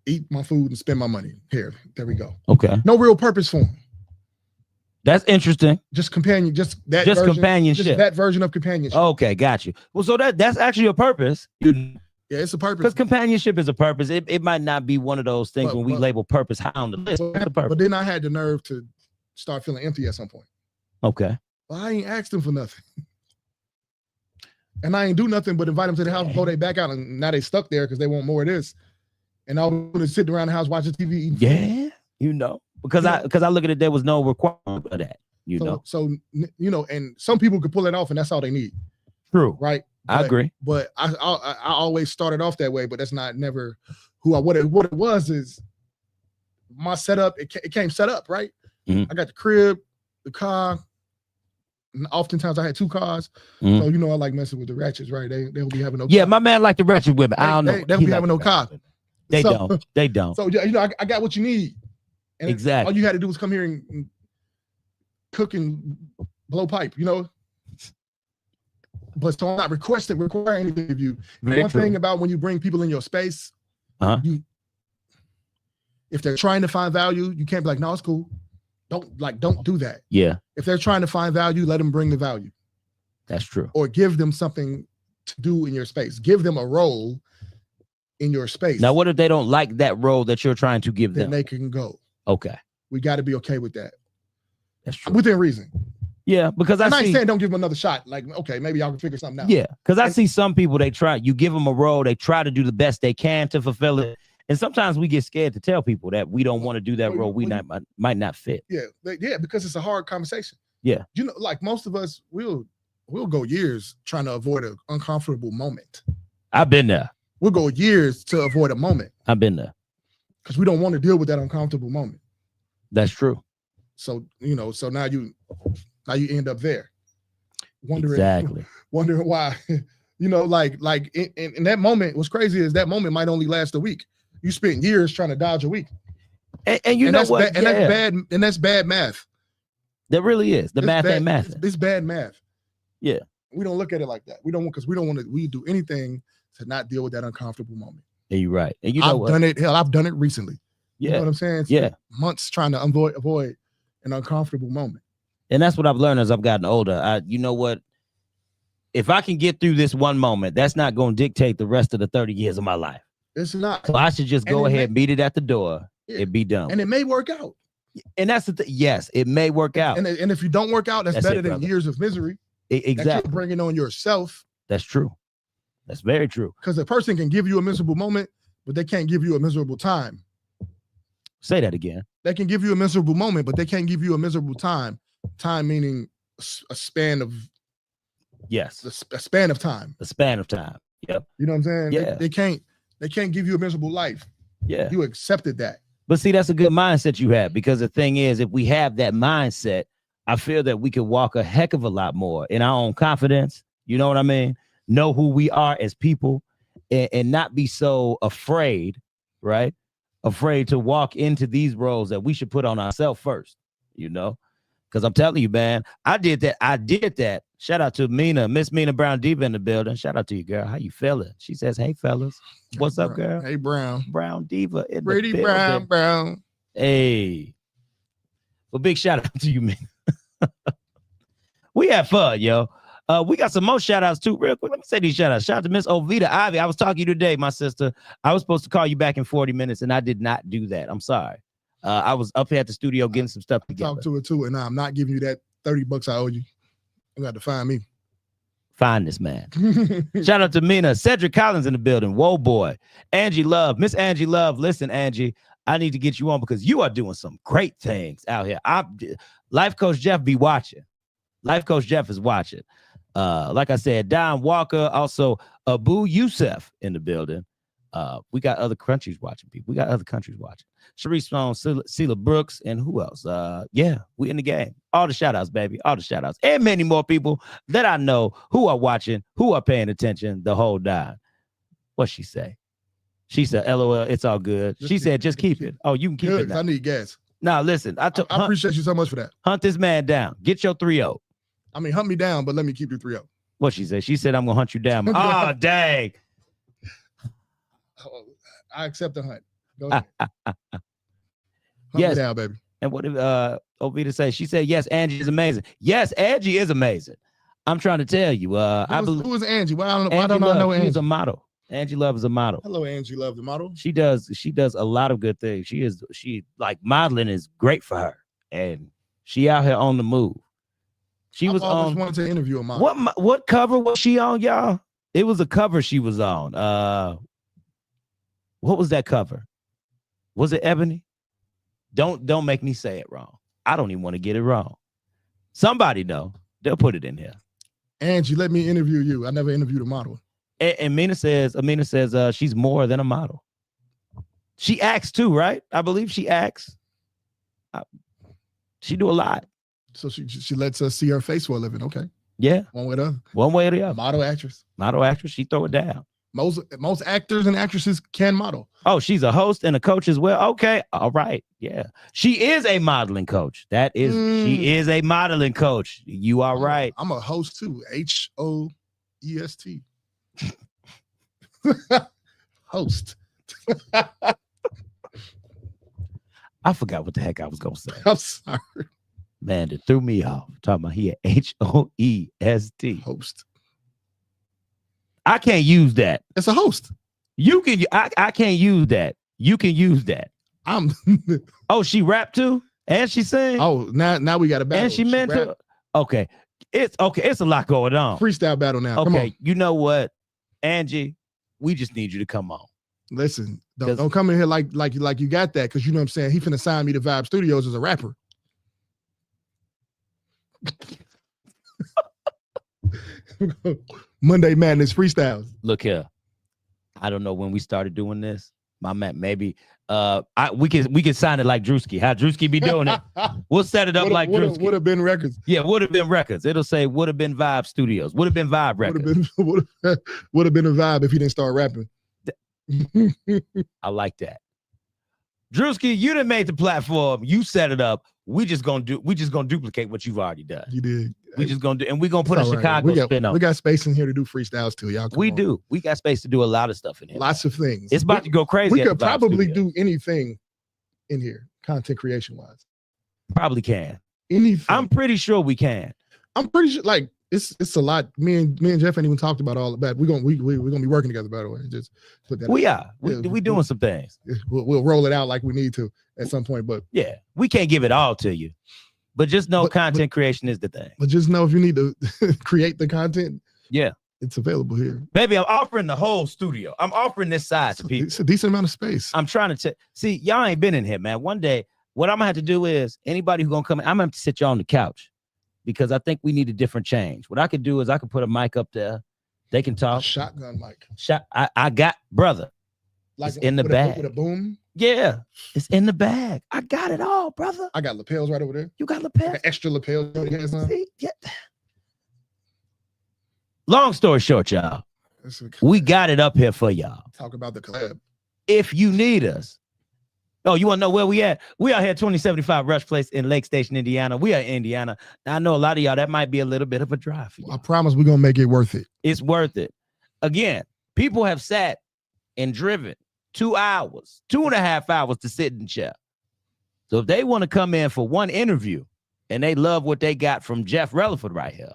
S2: Eat my food and spend my money. Here, there we go.
S1: Okay.
S2: No real purpose for them.
S1: That's interesting.
S2: Just companionship. Just that version of companionship.
S1: Okay, got you. Well, so that's actually a purpose.
S2: Yeah, it's a purpose.
S1: Because companionship is a purpose. It might not be one of those things when we label purpose high on the list.
S2: But then I had the nerve to start feeling empty at some point.
S1: Okay.
S2: Well, I ain't asked them for nothing. And I ain't do nothing but invite them to the house before they back out. And now they stuck there because they want more of this. And I'm going to sit around the house watching TV. Eating
S1: food. You know. Because I look at it, there was no requirement of that. You know.
S2: So, you know, and some people could pull it off and that's all they need.
S1: True.
S2: Right.
S1: I agree.
S2: But I always started off that way, but that's not never who I what it was is my setup. It came set up, right? I got the crib, the car. And oftentimes I had two cars. So you know I like messing with the ratchets, right? They'll be having no car.
S1: Yeah, my man like the ratchet women. I don't know.
S2: They don't be having no car.
S1: They don't. They don't.
S2: So you know, I got what you need. And
S1: exactly.
S2: All you had to do was come here and cook and blow pipe, you know. But so I'm not requiring anything of you. One thing about when you bring people in your space, if they're trying to find value, you can't be like, no, it's cool. Don't do that.
S1: Yeah.
S2: If they're trying to find value, let them bring the value.
S1: That's true.
S2: Or give them something to do in your space. Give them a role in your space.
S1: Now, what if they don't like that role that you're trying to give them?
S2: Then they can go.
S1: Okay.
S2: We got to be okay with that.
S1: That's true.
S2: Within reason.
S1: Yeah, because
S2: I'm not saying don't give them another shot. Like, okay, maybe y'all can figure something out.
S1: Yeah, because I see some people, you give them a role, they try to do the best they can to fulfill it. And sometimes we get scared to tell people that we don't want to do that role. We might not fit.
S2: Yeah, because it's a hard conversation.
S1: Yeah.
S2: You know, like most of us, we'll go years trying to avoid an uncomfortable moment.
S1: I've been there.
S2: We'll go years to avoid a moment.
S1: I've been there.
S2: Because we don't want to deal with that uncomfortable moment.
S1: That's true.
S2: So, you know, now you end up there.
S1: Wondering
S2: why, you know, like in that moment, what's crazy is that moment might only last a week. You spent years trying to dodge a week.
S1: And you know what?
S2: That's bad math.
S1: That really is. The math ain't math.
S2: It's bad math.
S1: Yeah.
S2: We don't look at it like that. We don't want to do anything to not deal with that uncomfortable moment.
S1: Yeah, you're right. And you know what?
S2: I've done it recently.
S1: Yeah.
S2: You know what I'm saying?
S1: Yeah.
S2: Months trying to avoid an uncomfortable moment.
S1: And that's what I've learned as I've gotten older. You know what? If I can get through this one moment, that's not going to dictate the rest of the 30 years of my life.
S2: It's not.
S1: So I should just go ahead, meet it at the door, and be done.
S2: And it may work out.
S1: And that's the thing. Yes, it may work out.
S2: And if you don't work out, that's better than years of misery.
S1: Exactly.
S2: That you're bringing on yourself.
S1: That's true. That's very true.
S2: Because a person can give you a miserable moment, but they can't give you a miserable time.
S1: Say that again.
S2: They can give you a miserable moment, but they can't give you a miserable time. Time meaning a span of
S1: Yes.
S2: a span of time.
S1: A span of time. Yep.
S2: You know what I'm saying?
S1: Yeah.
S2: They can't give you a miserable life.
S1: Yeah.
S2: You accepted that.
S1: But see, that's a good mindset you have, because the thing is, if we have that mindset, I feel that we could walk a heck of a lot more in our own confidence. You know what I mean? Know who we are as people, and not be so afraid, right? Afraid to walk into these roles that we should put on ourselves first, you know? Because I'm telling you, man, I did that. Shout out to Miss Mina Brown Diva in the building. Shout out to you, girl. How you feeling? She says, hey, fellas. What's up, girl?
S2: Hey, Brown.
S1: Brown Diva in
S2: Pretty
S1: the building.
S2: Brown.
S1: Hey. Well, big shout out to you, man. We had fun, yo. We got some more shout outs too, real quick. Let me say these shout outs. Shout out to Miss Ovita Ivy. I was talking to you today, my sister. I was supposed to call you back in 40 minutes, and I did not do that. I'm sorry. I was up here at the studio getting some stuff together.
S2: Talk to her too, and I'm not giving you that $30 I owe you. You got to find me.
S1: Find this man. Shout out to Mina. Cedric Collins in the building. Whoa, boy. Angie Love. Miss Angie Love. Listen, Angie, I need to get you on because you are doing some great things out here. Life Coach Jeff be watching. Life Coach Jeff is watching. Like I said, Don Walker, also Abu Youssef in the building. We got other countries watching, people. We got other countries watching. Sharice Stone, Celia Brooks, and who else? Yeah, we in the game. All the shout outs, baby. All the shout outs. And many more people that I know who are watching, who are paying attention the whole time. What'd she say? She said, LOL, it's all good. She said, just keep it. Oh, you can keep it now.
S2: I need gas.
S1: Now, listen. I
S2: appreciate you so much for that.
S1: Hunt this man down. Get your 3-0.
S2: I mean, hunt me down, but let me keep your 3-0.
S1: What she said? She said, I'm going to hunt you down. Oh, dang.
S2: Oh, I accept the hunt. Go ahead.
S1: Yes.
S2: Me down, baby.
S1: And what did Ovita say? She said, yes, Angie is amazing. Yes, Angie is amazing. I'm trying to tell you.
S2: Who is Angie? Why don't I know Angie?
S1: She's a model. Angie Love is a model.
S2: Hello, Angie Love, the model.
S1: She does a lot of good things. She like modeling is great for her. And she out here on the move. She was on.
S2: Wanted to interview a model.
S1: What cover was she on, y'all? It was a cover she was on. What was that cover? Was it Ebony? Don't make me say it wrong. I don't even want to get it wrong. Somebody know. They'll put it in here.
S2: Angie, let me interview you. I never interviewed a model.
S1: And Amina says she's more than a model. She acts too, right? I believe she acts. She do a lot.
S2: So she lets us see her face for a living. Okay.
S1: Yeah.
S2: One way or the other.
S1: One way or the other.
S2: Model actress.
S1: Model actress. She throw it down.
S2: Most actors and actresses can model.
S1: Oh, she's a host and a coach as well. Okay. All right. Yeah. She is a modeling coach. She is a modeling coach. You are right.
S2: I'm a host too. HOEST. Host.
S1: I forgot what the heck I was gonna say.
S2: I'm sorry.
S1: Man, it threw me off. Talking about here, HOEST.
S2: Host.
S1: I can't use that.
S2: It's a host.
S1: You can. I can't use that. You can use that. Oh, she rap too, and she sing.
S2: Oh, now we got a battle.
S1: And she meant to. Okay, it's a lot going on.
S2: Freestyle battle now.
S1: Okay,
S2: come on.
S1: You know what, Angie? We just need you to come on.
S2: Listen, don't come in here like you got that, because you know what I'm saying. He finna sign me to Vibe Studios as a rapper. Monday Madness freestyles.
S1: Look here, I don't know when we started doing this. My man, maybe we can sign it like Drewski. How Drewski be doing it? We'll set it up like Drewski.
S2: Would have been records.
S1: Yeah, would have been records. It'll say would have been Vibe Studios. Would have been Vibe Records.
S2: Would have been a vibe if he didn't start rapping.
S1: I like that. Drewski, you done made the platform. You set it up. We just gonna duplicate what you've already done.
S2: You did.
S1: We just gonna do, and we're gonna put a Chicago spin on.
S2: We got space in here to do freestyles too, y'all.
S1: We do. We got space to do a lot of stuff in here.
S2: Lots of things.
S1: It's about to go crazy.
S2: We could probably do anything in here, content creation wise.
S1: Probably can.
S2: Anything.
S1: I'm pretty sure we can.
S2: I'm pretty sure. Like it's a lot. Me and Jeff ain't even talked about all of that. We're gonna be working together, by the way. Just put that.
S1: We are. We doing some things.
S2: We'll roll it out like we need to at some point. But
S1: yeah, we can't give it all to you. But just know content creation is the thing.
S2: But just know if you need to create the content.
S1: Yeah.
S2: It's available here.
S1: Baby, I'm offering the whole studio. I'm offering this side to people.
S2: It's a decent amount of space.
S1: I'm trying to see, y'all ain't been in here, man. One day, what I'm gonna have to do is anybody who's gonna come in, I'm gonna have to sit y'all on the couch because I think we need a different change. What I could do is I could put a mic up there. They can talk.
S2: A shotgun mic.
S1: I got, brother.
S2: Like
S1: it's in the bag.
S2: With a boom.
S1: Yeah, it's in the bag. I got it all, brother.
S2: I got lapels right over there.
S1: You got lapels?
S2: Got extra lapels.
S1: See? Yeah. Long story short, y'all. We got it up here for y'all.
S2: Talk about the collab.
S1: If you need us. Oh, you want to know where we at? We are here at 2075 Rush Place in Lake Station, Indiana. We are in Indiana. Now, I know a lot of y'all, that might be a little bit of a drive for y'all.
S2: I promise we're going to make it worth it.
S1: It's worth it. Again, people have sat and driven 2 hours, 2.5 hours to sit in the chair. So if they want to come in for one interview and they love what they got from Jeff Relaford right here,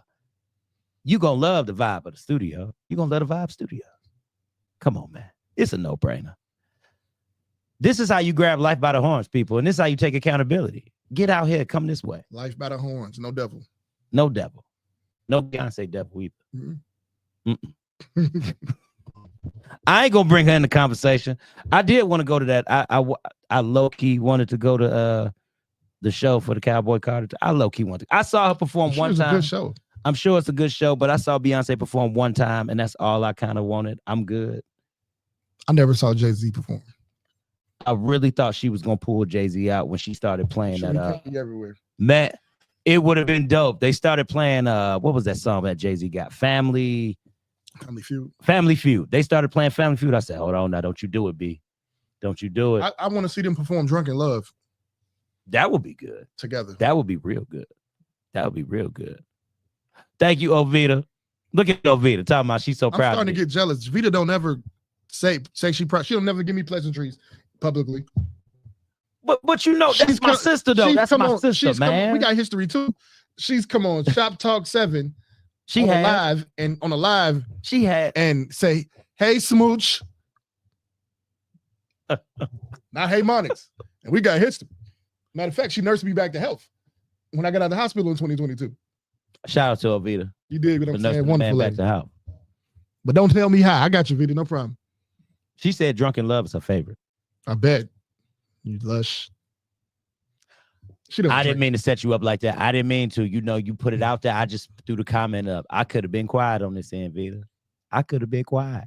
S1: you're going to love the vibe of the studio. You're going to love the vibe studio. Come on, man. It's a no-brainer. This is how you grab life by the horns, people. And this is how you take accountability. Get out here. Come this way.
S2: Life by the horns. No devil.
S1: No devil. No Beyonce devil either. Mm-hmm. I ain't going to bring her in the conversation. I did want to go to that. I low-key wanted to go to the show for the Cowboy Carter. I low-key wanted to. I saw her perform one time.
S2: It's a good show.
S1: I'm sure it's a good show, but I saw Beyonce perform one time, and that's all I kind of wanted. I'm good.
S2: I never saw Jay-Z perform.
S1: I really thought she was going to pull Jay-Z out when she started playing that.
S2: Everywhere.
S1: Man, it would have been dope. They started playing, what was that song that Jay-Z got? Family Feud. Family Feud. They started playing Family Feud. I said, hold on now, don't you do it, B. Don't you do it.
S2: I want to see them perform Drunk in Love.
S1: That would be good.
S2: Together.
S1: That would be real good. That would be real good. Thank you, Ovita. Look at Ovita talking about she's so proud.
S2: I'm starting to get jealous. Vita don't ever say she proud. She don't never give me pleasantries publicly.
S1: But you know, that's my sister though. That's my sister, man.
S2: We got history too. She's come on Shop Talk 7.
S1: She
S2: on
S1: had
S2: on a live.
S1: She had
S2: and say, "Hey, Smooch." Not "Hey, Monix." And we got history. Matter of fact, she nursed me back to health when I got out of the hospital in 2022.
S1: Shout out to Ovita.
S2: You did what I'm saying.
S1: Wonderful back to health.
S2: But don't tell me how. I got you, Vita. No problem.
S1: She said Drunk in Love is her favorite.
S2: I bet. You lush.
S1: I didn't mean to set you up like that. I didn't mean to. You know, you put it out there. I just threw the comment up. I could have been quiet on this end, Vita. I could have been quiet.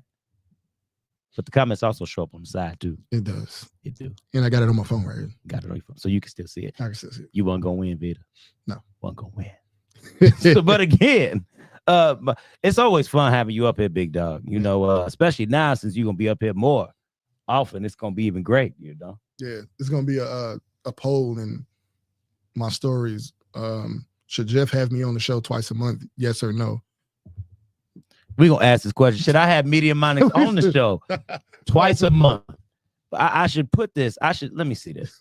S1: But the comments also show up on the side, too.
S2: It does.
S1: It do.
S2: And I got it on my phone right here.
S1: Got it on your phone. So you can still see it.
S2: I can still see it.
S1: You weren't going to win, Vita.
S2: No.
S1: Wasn't going to win. So, but again, it's always fun having you up here, big dog. You know, especially now since you're gonna be up here more often, it's gonna be even great. You know.
S2: Yeah, it's gonna be a poll in my stories. Should Jeff have me on the show twice a month? Yes or no?
S1: We're gonna ask this question. Should I have Media Monix on the show twice a month? I should put this. Let me see this.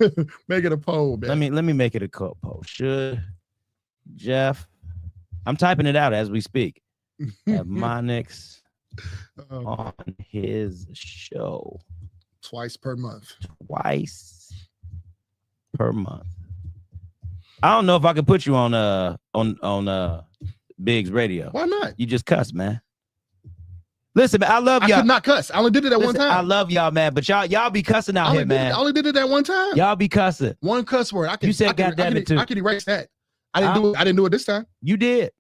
S2: Make it a poll, man.
S1: Let me make it a poll. Should Jeff? I'm typing it out as we speak. Have Monix on his show
S2: twice per month.
S1: Twice per month. I don't know if I could put you on Biggs Radio.
S2: Why not?
S1: You just cuss, man. Listen, man, I love y'all.
S2: I could not cuss. I only did it that one time.
S1: I love y'all, man. But y'all be cussing out here, man.
S2: I only did it that one time.
S1: Y'all be cussing.
S2: One cuss word.
S1: You said goddamn it too.
S2: I can erase that. I didn't do it this time.
S1: You did.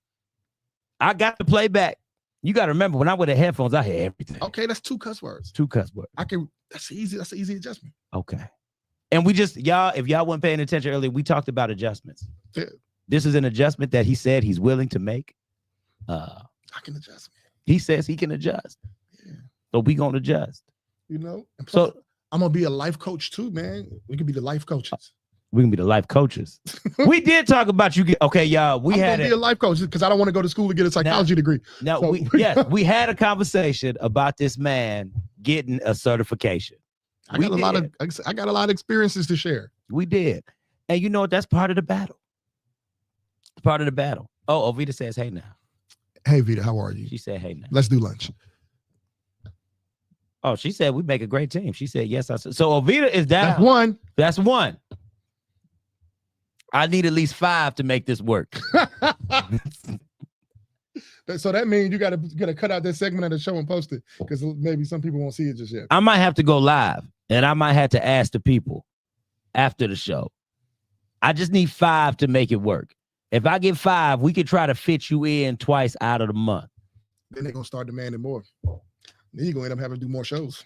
S1: I got the playback. You got to remember when I wear the headphones, I hear everything.
S2: Okay, that's 2 cuss words.
S1: 2 cuss words.
S2: That's easy. That's an easy adjustment.
S1: Okay. And we just, if y'all weren't paying attention earlier, we talked about adjustments.
S2: Yeah.
S1: This is an adjustment that he said he's willing to make.
S2: I can adjust, man.
S1: He says he can adjust.
S2: Yeah.
S1: So we gonna adjust.
S2: You know? So I'm gonna be a life coach too, man. We could be the life coaches.
S1: We can be the life coaches. We did talk about you. Okay, y'all. I'm gonna
S2: be a life coach because I don't want to go to school to get a psychology degree.
S1: Now,
S2: so,
S1: we had a conversation about this man getting a certification.
S2: I got a lot of experiences to share.
S1: We did, and you know what? That's part of the battle. Part of the battle. Oh, Ovita says, "Hey now."
S2: Hey Vita, how are you?
S1: She said, "Hey now."
S2: Let's do lunch.
S1: Oh, she said we make a great team. She said yes. I said so. Ovita is down.
S2: That's one.
S1: That's one. I need at least 5 to make this work.
S2: So that means you gotta cut out that segment of the show and post it because maybe some people won't see it just yet.
S1: I might have to go live, and I might have to ask the people after the show. I just need 5 to make it work. If I get 5, we could try to fit you in twice out of the month.
S2: Then they're gonna start demanding more. Then you're gonna end up having to do more shows.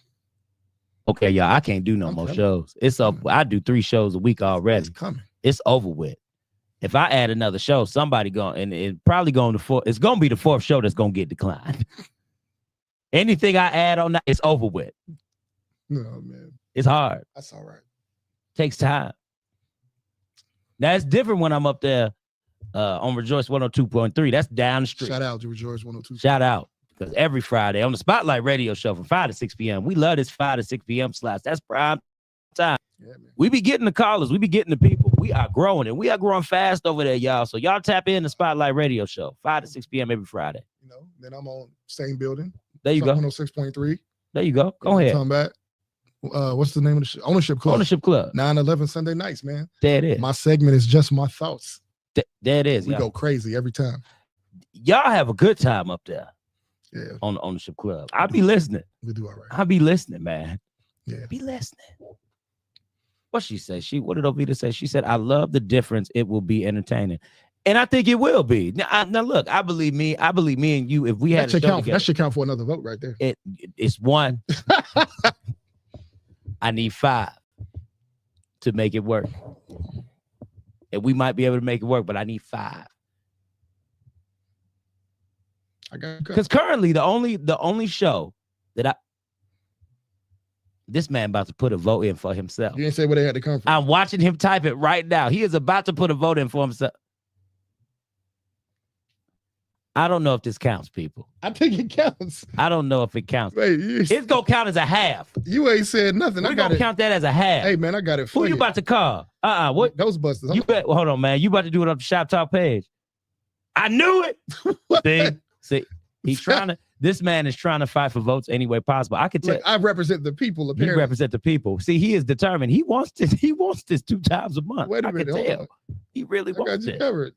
S1: Okay, y'all, I can't do no more shows. It's up. I do 3 shows a week already.
S2: It's coming.
S1: It's over with. If I add another show, somebody going, and it probably going to 4. It's gonna be the 4th show that's gonna get declined. Anything I add on that, it's over with.
S2: No, man.
S1: It's hard.
S2: That's all right.
S1: Takes time. Now it's different when I'm up there on Rejoice 102.3. That's down the street.
S2: Shout out to Rejoice 102.
S1: Shout out. Because every Friday on the Spotlight Radio Show from 5 to 6 p.m. We love this 5 to 6 p.m. slots. That's prime time. Yeah, man. We be getting the callers. We be getting the people. We are growing, and we are growing fast over there, y'all. So y'all tap in the Spotlight Radio Show, 5 to 6 p.m. every Friday.
S2: You know, then I'm on same building.
S1: There you go.
S2: 106.3.
S1: There you go. Go ahead.
S2: Come back. What's the name of the Ownership Club?
S1: Ownership Club.
S2: 9/11 Sunday nights, man.
S1: There it is.
S2: My segment is just my thoughts.
S1: There it is.
S2: We go crazy every time.
S1: Y'all have a good time up there.
S2: Yeah.
S1: On the Ownership Club. I'll be listening.
S2: We do all right.
S1: I'll be listening, man.
S2: Yeah.
S1: Be listening. What she say? What did Ovita say? She said, I love the difference. It will be entertaining. And I think it will be. Now look, I believe me and you, if we had
S2: that should count for another vote right there.
S1: It's 1. I need 5 to make it work. And we might be able to make it work, but I need 5. Because currently the only show that this man about to put a vote in for himself.
S2: You didn't say where they had to come from.
S1: I'm watching him type it right now. He is about to put a vote in for himself. I don't know if this counts, people.
S2: I think it counts.
S1: I don't know if it counts.
S2: Wait,
S1: it's gonna count as a half.
S2: You ain't said nothing.
S1: We're gonna count that as a half.
S2: Hey man, I got it for
S1: you. Who you about to call? What?
S2: Ghostbusters.
S1: You bet. Hold on, man. You about to do it up the Shop Talk page. I knew it. See, he's trying to. This man is trying to fight for votes any way possible. I could tell.
S2: Look, I represent the people. Apparently.
S1: You represent the people. See, he is determined. He wants this. He wants this 2 times a month.
S2: Wait a minute.
S1: I can tell. He really wants it.
S2: Covered.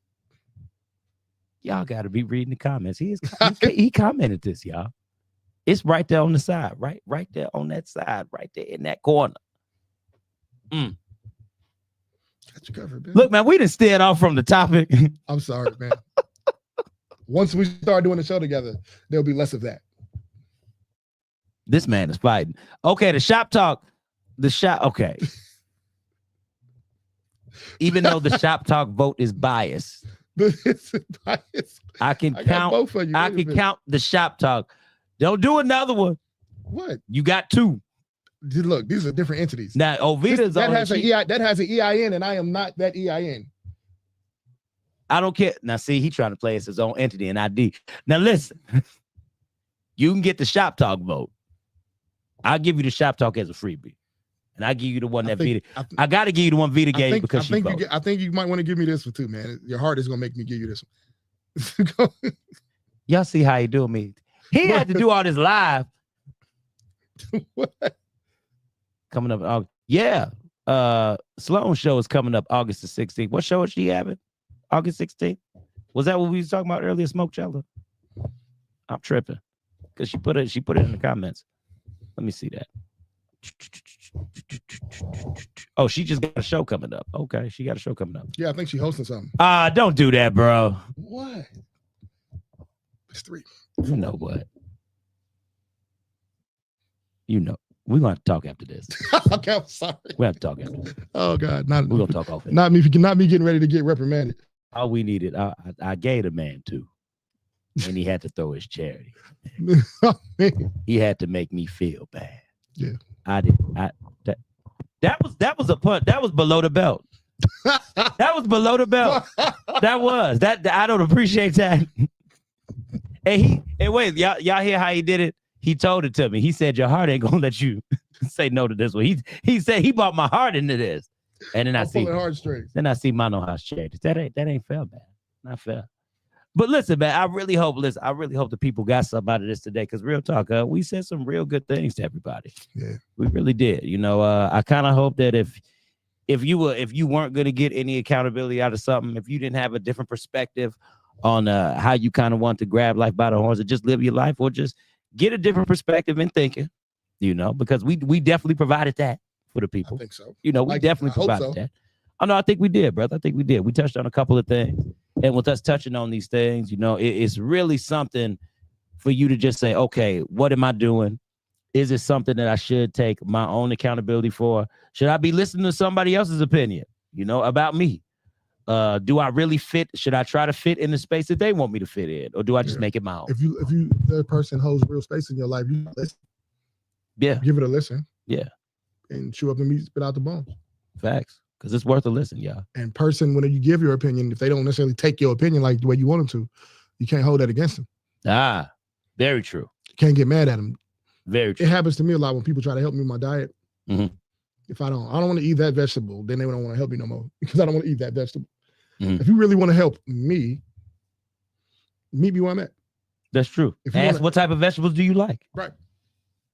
S1: Y'all got to be reading the comments. He commented this, y'all. It's right there on the side, right there on that side, right there in that corner.
S2: Got you covered, man.
S1: Look, man, we done steered off from the topic.
S2: I'm sorry, man. Once we start doing the show together, there'll be less of that.
S1: This man is fighting. Okay, the shop talk. Okay. Even though the shop talk vote is biased. I can count both of you. I can count the shop talk. Don't do another one.
S2: What?
S1: You got 2.
S2: Look, these are different entities.
S1: Now, Ovita's
S2: that has an EIN, and I am not that EIN.
S1: I don't care. Now, see, he trying to play as his own entity and ID. Now, listen. You can get the shop talk vote. I'll give you the shop talk as a freebie. And I give you the one that Vita. I got to give you the one Vita gave because she voted.
S2: I think you might want to give me this one too, man. Your heart is gonna make me give you this one.
S1: Y'all see how he doing me? He had to do all this live.
S2: What?
S1: Coming up, Sloan's show is coming up August the 16th. What show is she having? August 16th? Was that what we was talking about earlier? Smoke Chella? I'm tripping because she put it in the comments. Let me see that. Oh, she just got a show coming up. Okay, she got a show coming up.
S2: Yeah, I think she's hosting something.
S1: Don't do that, bro.
S2: What? It's 3.
S1: You know what? You know. We're going to talk after this.
S2: Okay, I'm sorry.
S1: We have to talk after this.
S2: Oh, God.
S1: We're going to talk off it.
S2: Not me getting ready to get reprimanded.
S1: All we needed, I gave the man 2. And he had to throw his charity. He had to make me feel bad.
S2: Yeah.
S1: That was a punt. That was below the belt. That was below the belt. That I don't appreciate that. And wait, y'all hear how he did it? He told it to me. He said, your heart ain't gonna let you say no to this one. He said he brought my heart into this. And then I see Mano House changes. That ain't fair, man. Not fair. But listen, man, I really hope the people got something out of this today. Because real talk, we said some real good things to everybody.
S2: Yeah,
S1: we really did. You know, I kind of hope that if you weren't going to get any accountability out of something, if you didn't have a different perspective how you kind of want to grab life by the horns and just live your life, or just get a different perspective in thinking, because we definitely provided that for the people.
S2: I think so.
S1: We definitely provided that. Oh no, I think we did, brother. I think we did. We touched on a couple of things, and with us touching on these things, it's really something for you to just say, okay, what am I doing? Is it something that I should take my own accountability for? Should I be listening to somebody else's opinion, about me? Do I really fit? Should I try to fit in the space that they want me to fit in, or do I just make it my own?
S2: If the person holds real space in your life, you listen.
S1: Yeah,
S2: give it a listen.
S1: Yeah,
S2: and chew up the meat, spit out the bones.
S1: Facts, because it's worth a listen, y'all.
S2: And person, when you give your opinion, if they don't necessarily take your opinion like the way you want them to, you can't hold that against them.
S1: Very true.
S2: You can't get mad at them.
S1: Very true.
S2: It happens to me a lot when people try to help me with my diet.
S1: Mm-hmm.
S2: If I don't want to eat that vegetable, then they don't want to help me no more because I don't want to eat that vegetable.
S1: Mm-hmm.
S2: If you really want to help me, meet me where I'm at.
S1: That's true. Ask what type of vegetables do you like?
S2: Right.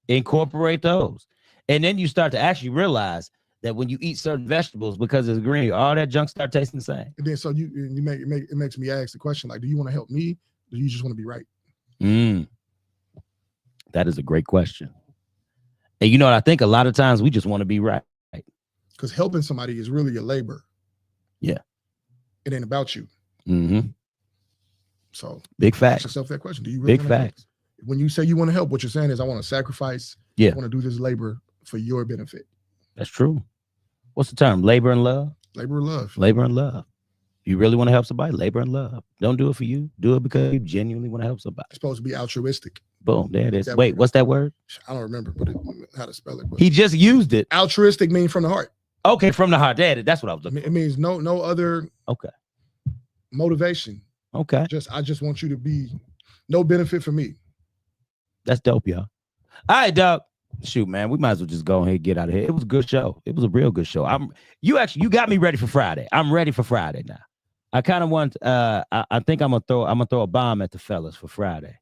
S1: Incorporate those. And then you start to actually realize that when you eat certain vegetables, because it's green, all that junk start tasting the same.
S2: And then so it makes me ask the question, like, do you want to help me? Or do you just want to be right?
S1: That is a great question. And I think a lot of times we just want to be right.
S2: Because helping somebody is really a labor.
S1: Yeah.
S2: It ain't about you.
S1: Mm-hmm.
S2: So
S1: big facts.
S2: Ask yourself that question. Do you really
S1: big facts?
S2: Help? When you say you want to help, what you're saying is I want to sacrifice.
S1: Yeah.
S2: I want to do this labor for your benefit.
S1: That's true. What's the term? Labor and love?
S2: Labor and love.
S1: Labor and love. You really want to help somebody? Labor and love. Don't do it for you. Do it because you genuinely want to help somebody.
S2: It's supposed to be altruistic.
S1: Boom. There it is. Wait, what's that word?
S2: I don't remember how to spell it.
S1: He just used it.
S2: Altruistic means from the heart.
S1: Okay, from the heart. That's what I was looking for.
S2: It means no other motivation.
S1: Okay.
S2: I just want you to be no benefit for me.
S1: That's dope, y'all. All right, dog. Shoot, man, we might as well just go ahead and get out of here. It was a good show. It was a real good show. You got me ready for Friday. I'm ready for Friday now. I kind of want I think I'm gonna throw a bomb at the fellas for Friday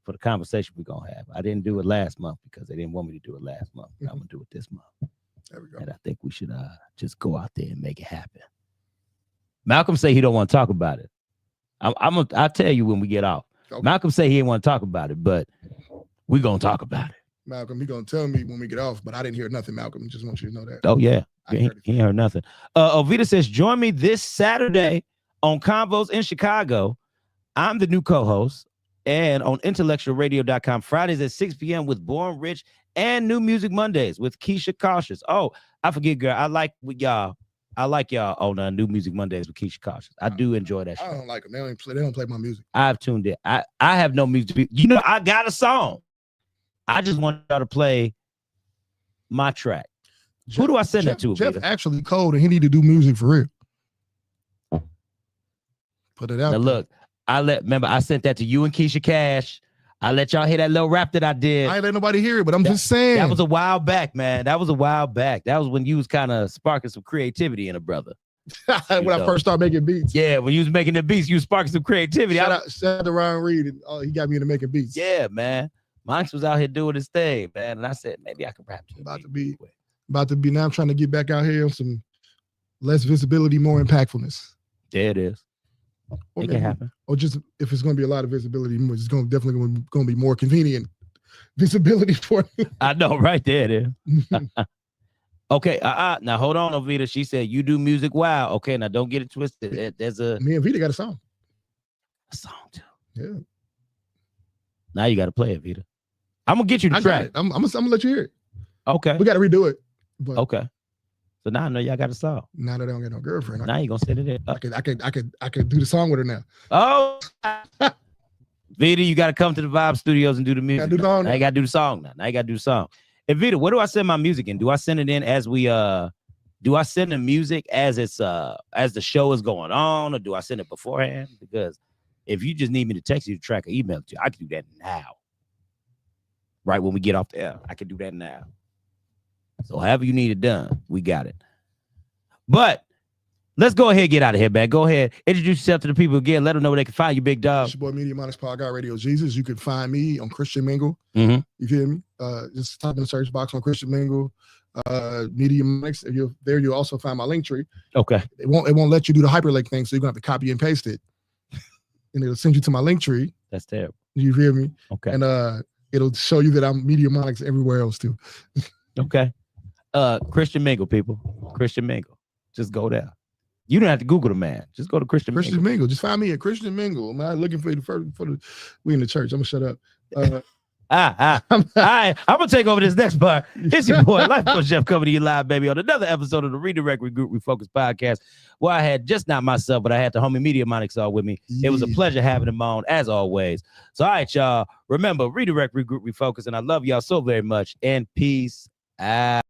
S1: for the conversation we're gonna have. I didn't do it last month because they didn't want me to do it last month. I'm gonna do it this month.
S2: There we go.
S1: And I think we should just go out there and make it happen. Malcolm say he don't want to talk about it. I'll tell you when we get off. Okay. Malcolm say he didn't want to talk about it, but we're gonna talk about it.
S2: Malcolm, he gonna tell me when we get off, but I didn't hear nothing, Malcolm. Just want you to know that.
S1: Oh, yeah. He ain't heard nothing. Ovita says, join me this Saturday on Convos in Chicago. I'm the new co-host, and on intellectualradio.com Fridays at 6 p.m. with Born Rich and New Music Mondays with Keisha Cautious. Oh, I forget, girl. I like y'all on New Music Mondays with Keisha Cautious. I do enjoy that show.
S2: I don't like them. They don't play my music.
S1: I've tuned in. I have no music. I got a song. I just want y'all to play my track. Who do I send that to?
S2: Jeff actually cold and he need to do music for real. Put it out.
S1: Now look, I sent that to you and Keisha Cash. I let y'all hear that little rap that I did.
S2: I ain't let nobody hear it, but I'm just saying.
S1: That was a while back, man. That was a while back. That was when you was kind of sparking some creativity in a brother.
S2: When I first started making beats.
S1: Yeah, when you was making the beats, you was sparking some creativity.
S2: Shout out to Ryan Reed. He got me into making beats.
S1: Yeah, man. Monks was out here doing his thing, man. And I said, maybe I can rap to
S2: About to be now. I'm trying to get back out here on some less visibility, more impactfulness.
S1: There it is. It can happen.
S2: Or just if it's going to be a lot of visibility, it's definitely going to be more convenient visibility for me.
S1: I know, right there it is. Okay, now hold on, Ovita. She said you do music. Wow. Okay, now don't get it twisted. There's
S2: me and Vita got a song.
S1: A song too.
S2: Yeah.
S1: Now you got to play it, Vita. I'm gonna get you the track.
S2: I'm gonna let you hear it.
S1: Okay.
S2: We got to redo it. But
S1: okay. So now I know y'all got a song.
S2: Now that I don't get no girlfriend.
S1: Now you gonna sit it there.
S2: I could do the song with her now.
S1: Oh, Vita, you got to come to the Vibe Studios and do the music.
S2: Now
S1: you got to do the song now. Now you got to do the song. And Vita, where do I send my music in? Do I send it in as we do I send the music as it's as the show is going on, or do I send it beforehand? Because if you just need me to text you the track or email it to you, I can do that now. Right when we get off the air, I can do that now. So however you need it done, we got it. But let's go ahead and get out of here, man. Go ahead. Introduce yourself to the people again. Let them know where they can find you, big dog.
S2: It's your boy, Media Monix, Pod God Radio Jesus. You can find me on Christian Mingle.
S1: Mm-hmm.
S2: You feel me? Just type in the search box on Christian Mingle. Media Monix. You'll also find my link tree.
S1: Okay.
S2: It won't let you do the hyperlink thing, so you're gonna have to copy and paste it. and it'll send you to my link tree.
S1: That's terrible.
S2: You hear me?
S1: Okay.
S2: And it'll show you that I'm Mediamonics everywhere else too.
S1: Okay. Christian Mingle, people. Christian Mingle. Just go there. You don't have to Google the man. Just go to Christian
S2: Mingle. Just find me at Christian Mingle. I'm not looking for the we in the church. I'm gonna shut up.
S1: All right, I'm gonna take over this next part. It's your boy, Life Coach Jeff, coming to you live, baby, on another episode of the Redirect, Regroup, Refocus podcast, where I had just not myself, but I had the homie Mediamonics all with me. Yeah. It was a pleasure having him on, as always. So, all right, y'all. Remember, Redirect, Regroup, Refocus, and I love y'all so very much. And peace out.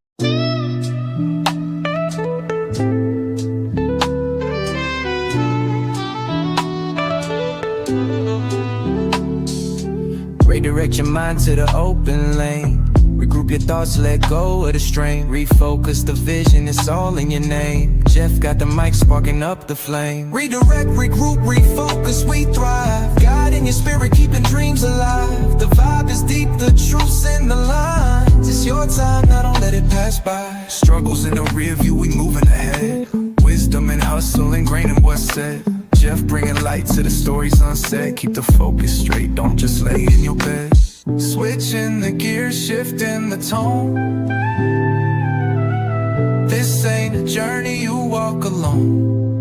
S3: Redirect your mind to the open lane. Regroup your thoughts, let go of the strain. Refocus the vision, it's all in your name. Jeff got the mic sparking up the flame. Redirect, regroup, refocus, we thrive. God in your spirit, keeping dreams alive. The vibe is deep, the truth's in the lines. It's your time, now don't let it pass by. Struggles in the rear view, we moving ahead. Wisdom and hustle ingrained in what's said. Jeff bringing light to the stories unsaid. Keep the focus straight, don't just lay in your bed. Switching the gears, shifting the tone. This ain't a journey you walk alone.